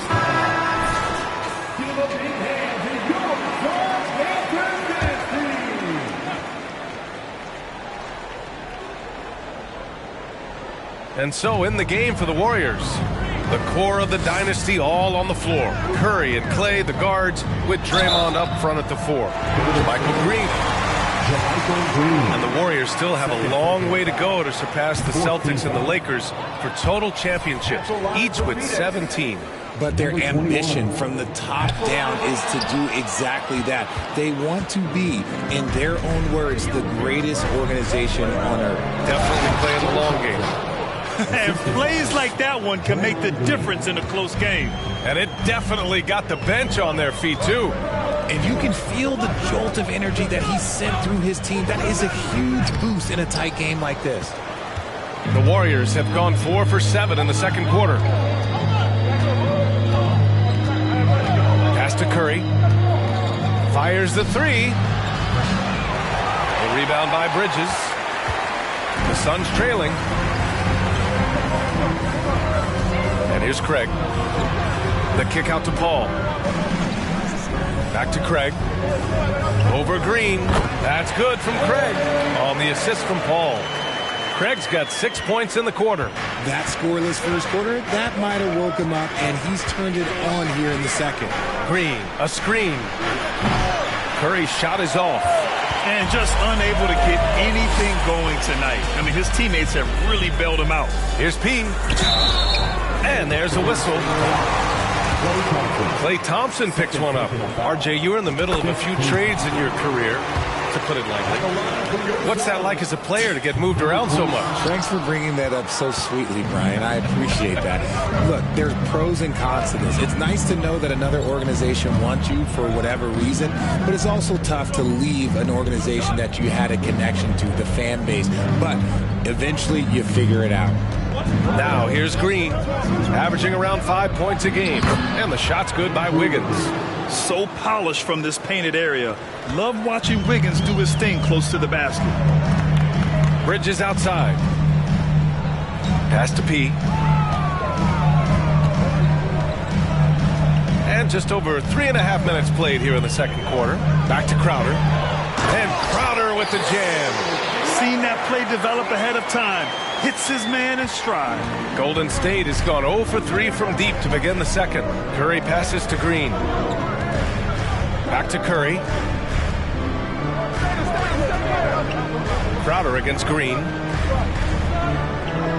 And so in the game for the Warriors, the core of the dynasty all on the floor. Curry and Clay, the guards, with Draymond up front at the 4. Michael Green. And the Warriors still have a long way to go to surpass the Celtics and the Lakers for total championships, each with 17. But their ambition from the top down is to do exactly that. They want to be, in their own words, the greatest organization on earth. Definitely playing the long game. And plays like that one can make the difference in a close game. And it definitely got the bench on their feet, too. And you can feel the jolt of energy that he sent through his team. That is a huge boost in a tight game like this. The Warriors have gone 4 for 7 in the second quarter. Pass to Curry. Fires the 3. A rebound by Bridges. The Suns trailing. And here's Craig. The kick out to Paul. Back to Craig. Over Green. That's good from Craig. On the assist from Paul. Craig's got 6 points in the quarter. That scoreless first quarter, that might have woke him up, and he's turned it on here in the second. Green, a screen. Curry's shot is off. And just unable to get anything going tonight. I mean, his teammates have really bailed him out. Here's P. And there's a whistle. Klay Thompson picks one up. RJ, you're in the middle of a few trades in your career, to put it lightly. What's that like as a player to get moved around so much? Thanks for bringing that up so sweetly, Brian. I appreciate that. Look, there's pros and cons to this. It's nice to know that another organization wants you for whatever reason, but it's also tough to leave an organization that you had a connection to, the fan base. But eventually you figure it out. Now here's Green, averaging around 5 points a game. And the shot's good by Wiggins. So polished from this painted area. Love watching Wiggins do his thing close to the basket. Bridges outside. Pass to P. And just over 3.5 minutes played here in the second quarter. Back to Crowder. And Crowder with the jam. Seen that play develop ahead of time. Hits his man in stride. Golden State has gone 0 for 3 from deep to begin the second. Curry passes to Green. Back to Curry. Crowder against Green.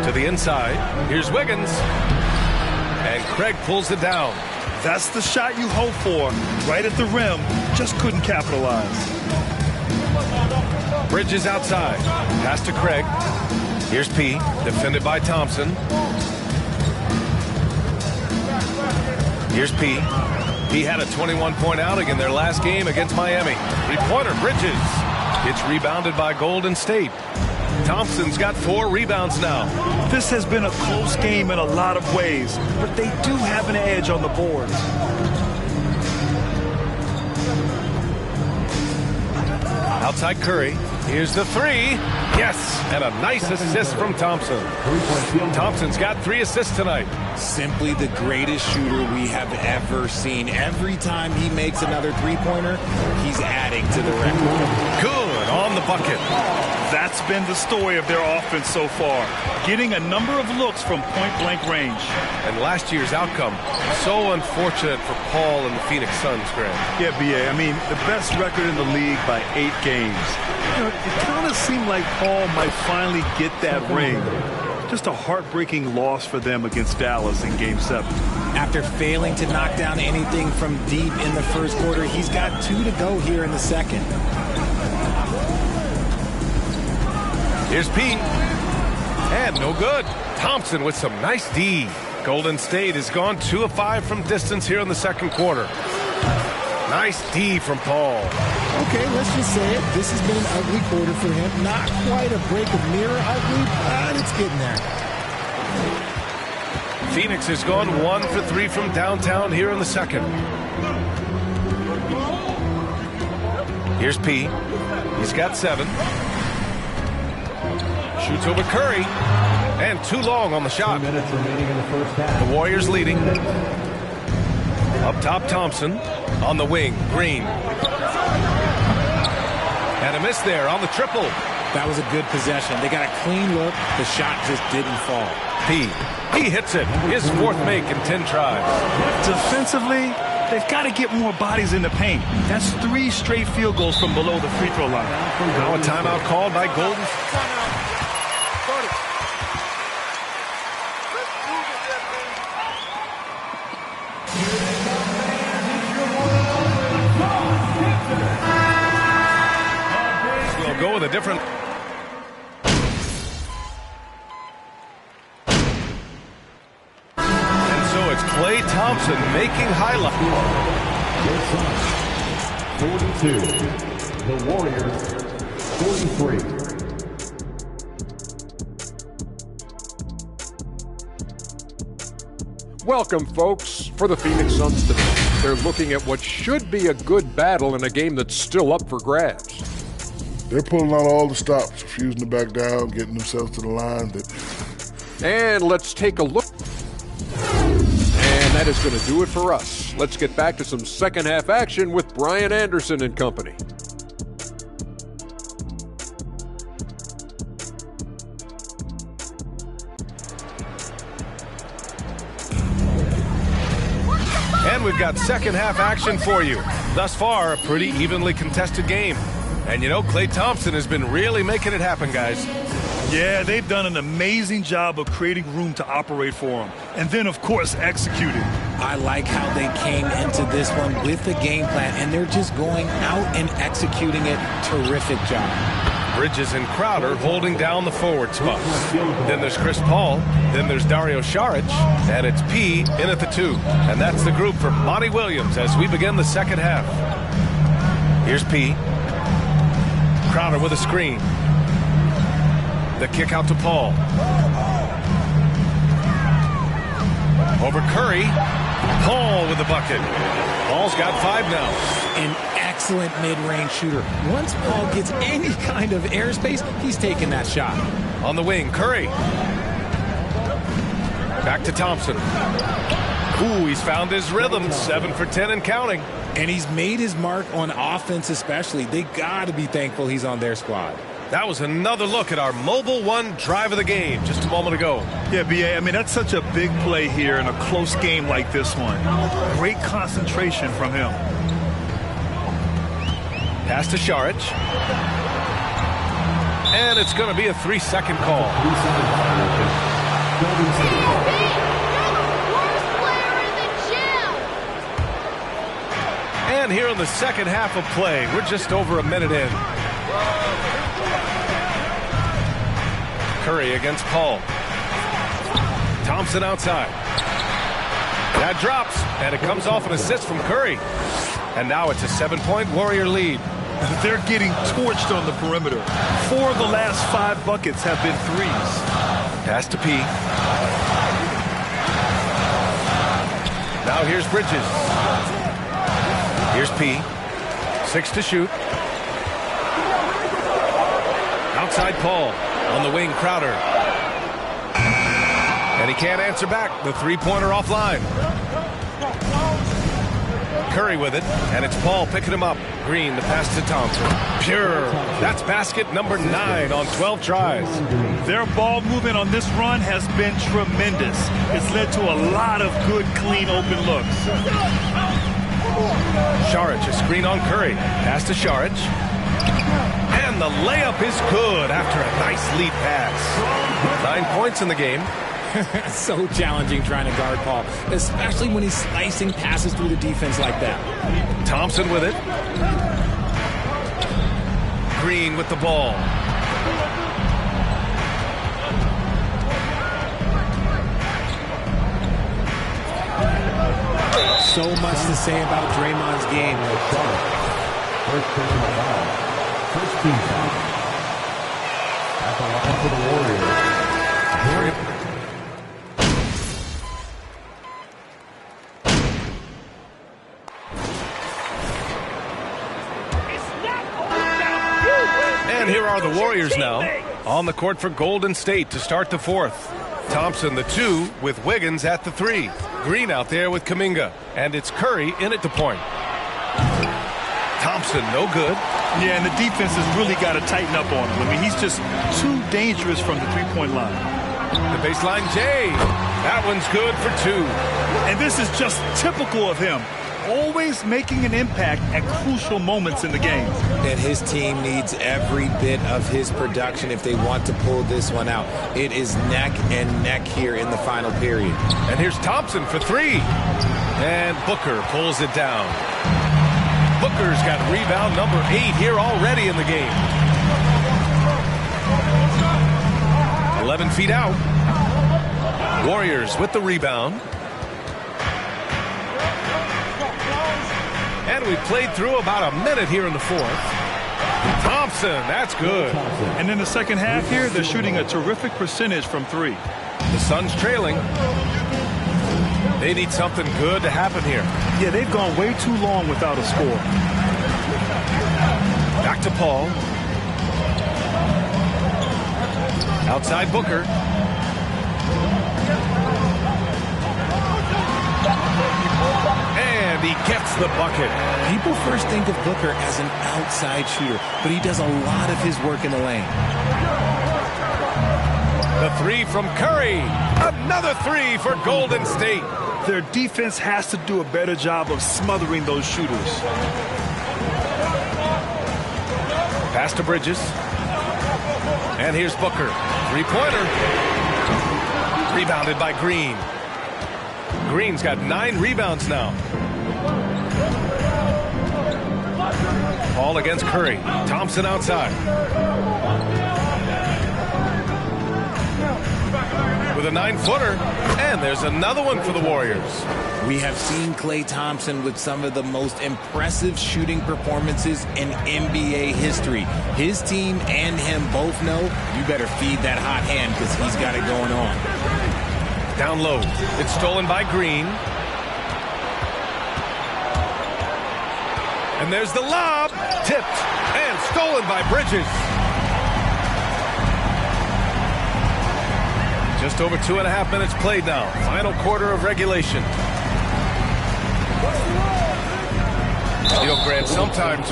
To the inside. Here's Wiggins. And Craig pulls it down. That's the shot you hope for. Right at the rim. Just couldn't capitalize. Bridges outside. Pass to Craig. Here's P. Defended by Thompson. Here's P. He had a 21-point outing in their last game against Miami. Three-pointer, Bridges. It's rebounded by Golden State. Thompson's got 4 rebounds now. This has been a close game in a lot of ways, but they do have an edge on the boards. Outside Curry. Here's the 3. Yes, and a nice assist from Thompson. Thompson's got 3 assists tonight. Simply the greatest shooter we have ever seen. Every time he makes another three-pointer, he's adding to the record. Good on the bucket. That's been the story of their offense so far, getting a number of looks from point-blank range. And last year's outcome, so unfortunate for Paul and the Phoenix Suns, Graham. Yeah, B.A., I mean, the best record in the league by 8 games. You know, it kind of seemed like Paul might finally get that ring. Just a heartbreaking loss for them against Dallas in Game 7. After failing to knock down anything from deep in the first quarter, he's got 2 to go here in the second. Here's Pete. And no good. Thompson with some nice D. Golden State has gone 2 of 5 from distance here in the second quarter. Nice D from Paul. Okay, let's just say it. This has been an ugly quarter for him. Not quite a break of mirror ugly, but it's getting there. Phoenix has gone 1 for 3 from downtown here in the second. Here's P. He's got 7. Shoots over Curry. And too long on the shot. 2 minutes remaining in the first half. The Warriors leading. Up top, Thompson. On the wing, Green. And a miss there on the triple. That was a good possession. They got a clean look. The shot just didn't fall. He hits it. His 4th make in 10 tries. Defensively, they've got to get more bodies in the paint. That's 3 straight field goals from below the free throw line. Now a timeout called by Golden. We'll go with a different. And so it's Klay Thompson making highlight. 42. The Warriors 43. Welcome, folks, for the Phoenix Suns tonight. They're looking at what should be a good battle in a game that's still up for grabs. They're pulling out all the stops, refusing to back down, getting themselves to the line. And let's take a look. And that is going to do it for us. Let's get back to some second half action with Brian Anderson and company. And we've got second half action for you. Thus far, a pretty evenly contested game. And you know, Klay Thompson has been really making it happen, guys. Yeah, they've done an amazing job of creating room to operate for him. And then, of course, executing. I like how they came into this one with a game plan, and they're just going out and executing it. Terrific job. Bridges and Crowder holding down the forward spot. Then there's Chris Paul. Then there's Dario Saric. And it's P in at the 2. And that's the group for Monty Williams as we begin the second half. Here's P. Crowder with a screen. The kick out to Paul. Over Curry. Paul with the bucket. Paul's got 5 now. An excellent mid-range shooter. Once Paul gets any kind of airspace, he's taking that shot. On the wing, Curry. Back to Thompson. Ooh, he's found his rhythm. 7 for 10 and counting. And he's made his mark on offense especially. They got to be thankful he's on their squad. That was another look at our Mobile One drive of the game just a moment ago. Yeah, B.A., I mean, that's such a big play here in a close game like this one. Great concentration from him. Pass to Šarić. And it's going to be a 3-second call. And here in the second half of play, we're just over a minute in. Curry against Paul. Thompson outside. That drops, and it comes off an assist from Curry. And now it's a 7-point Warrior lead. They're getting torched on the perimeter. 4 of the last 5 buckets have been threes. Pass to P. Now here's Bridges. Here's P. 6 to shoot. Outside Paul. On the wing, Crowder. And he can't answer back. The three-pointer offline. Curry with it, and it's Paul picking him up. Green, the pass to Thompson. Pure. That's basket number 9 on 12 tries. Their ball movement on this run has been tremendous. It's led to a lot of good, clean, open looks. Šarić, a screen on Curry. Pass to Šarić. And the layup is good after a nice lead pass. 9 points in the game. So challenging trying to guard Paul, especially when he's slicing passes through the defense like that. Thompson with it. Green with the ball. So much to say about Draymond's game. First personal foul. First team foul. At the line for the Warriors. And here are the Warriors now on the court for Golden State to start the fourth. Thompson the 2 with Wiggins at the 3. Green out there with Kuminga. And it's Curry in at the point. Thompson no good. Yeah, and the defense has really got to tighten up on him. I mean, he's just too dangerous from the three-point line. The baseline J. That one's good for 2. And this is just typical of him. Always making an impact at crucial moments in the game. And his team needs every bit of his production if they want to pull this one out. It is neck and neck here in the final period. And here's Thompson for 3. And Booker pulls it down. Booker's got rebound number 8 here already in the game. 11 feet out. Warriors with the rebound. And we played through about a minute here in the fourth. Thompson, that's good. And in the second half here, they're shooting a terrific percentage from 3. The Suns trailing. They need something good to happen here. Yeah, they've gone way too long without a score. Back to Paul. Outside Booker. And he gets the bucket. People first think of Booker as an outside shooter, but he does a lot of his work in the lane. The 3 from Curry. Another 3 for Golden State. Their defense has to do a better job of smothering those shooters. Pass to Bridges. And here's Booker. 3-pointer. Rebounded by Green. Green's got 9 rebounds now. Paul against Curry. Thompson outside. With a 9-footer. And there's another one for the Warriors. We have seen Klay Thompson with some of the most impressive shooting performances in NBA history. His team and him both know you better feed that hot hand because he's got it going on. Down low. It's stolen by Green. And there's the lob. Tipped and stolen by Bridges. Just over 2.5 minutes played now. Final quarter of regulation. You know, Grant, sometimes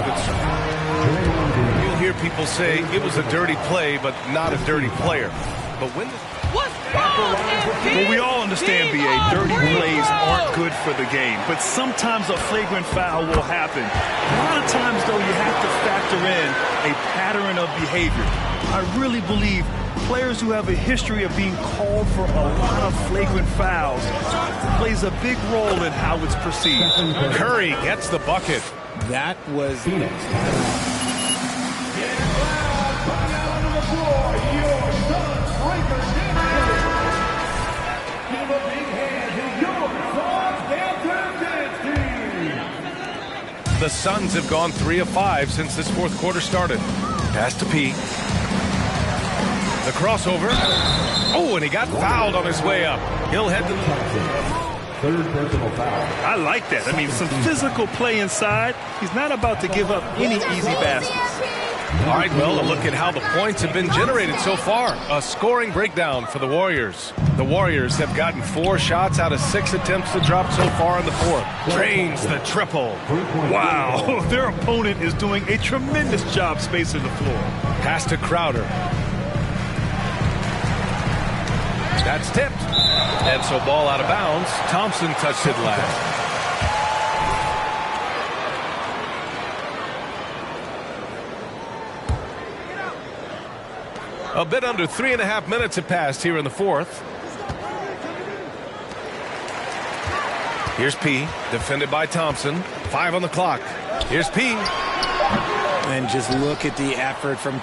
you'll hear people say it was a dirty play, but not a dirty player. But when well, we all understand, B.A., dirty plays aren't good for the game, but sometimes a flagrant foul will happen. A lot of times, though, you have to factor in a pattern of behavior. I really believe players who have a history of being called for a lot of flagrant fouls plays a big role in how it's perceived. Curry gets the bucket. That was Phoenix. The Suns have gone 3 of 5 since this fourth quarter started. Pass to P. The crossover. Oh, and he got fouled on his way up. He'll head to the third personal foul. I like that. I mean, some physical play inside. He's not about to give up any easy baskets. All right, well, a look at how the points have been generated so far. A scoring breakdown for the Warriors. The Warriors have gotten 4 shots out of 6 attempts to drop so far in the fourth. Drains the triple. Wow, their opponent is doing a tremendous job spacing the floor. Pass to Crowder. That's tipped. And so ball out of bounds. Thompson touched it last. A bit under 3.5 minutes have passed here in the fourth. Here's P, defended by Thompson. 5 on the clock. Here's P. And just look at the effort from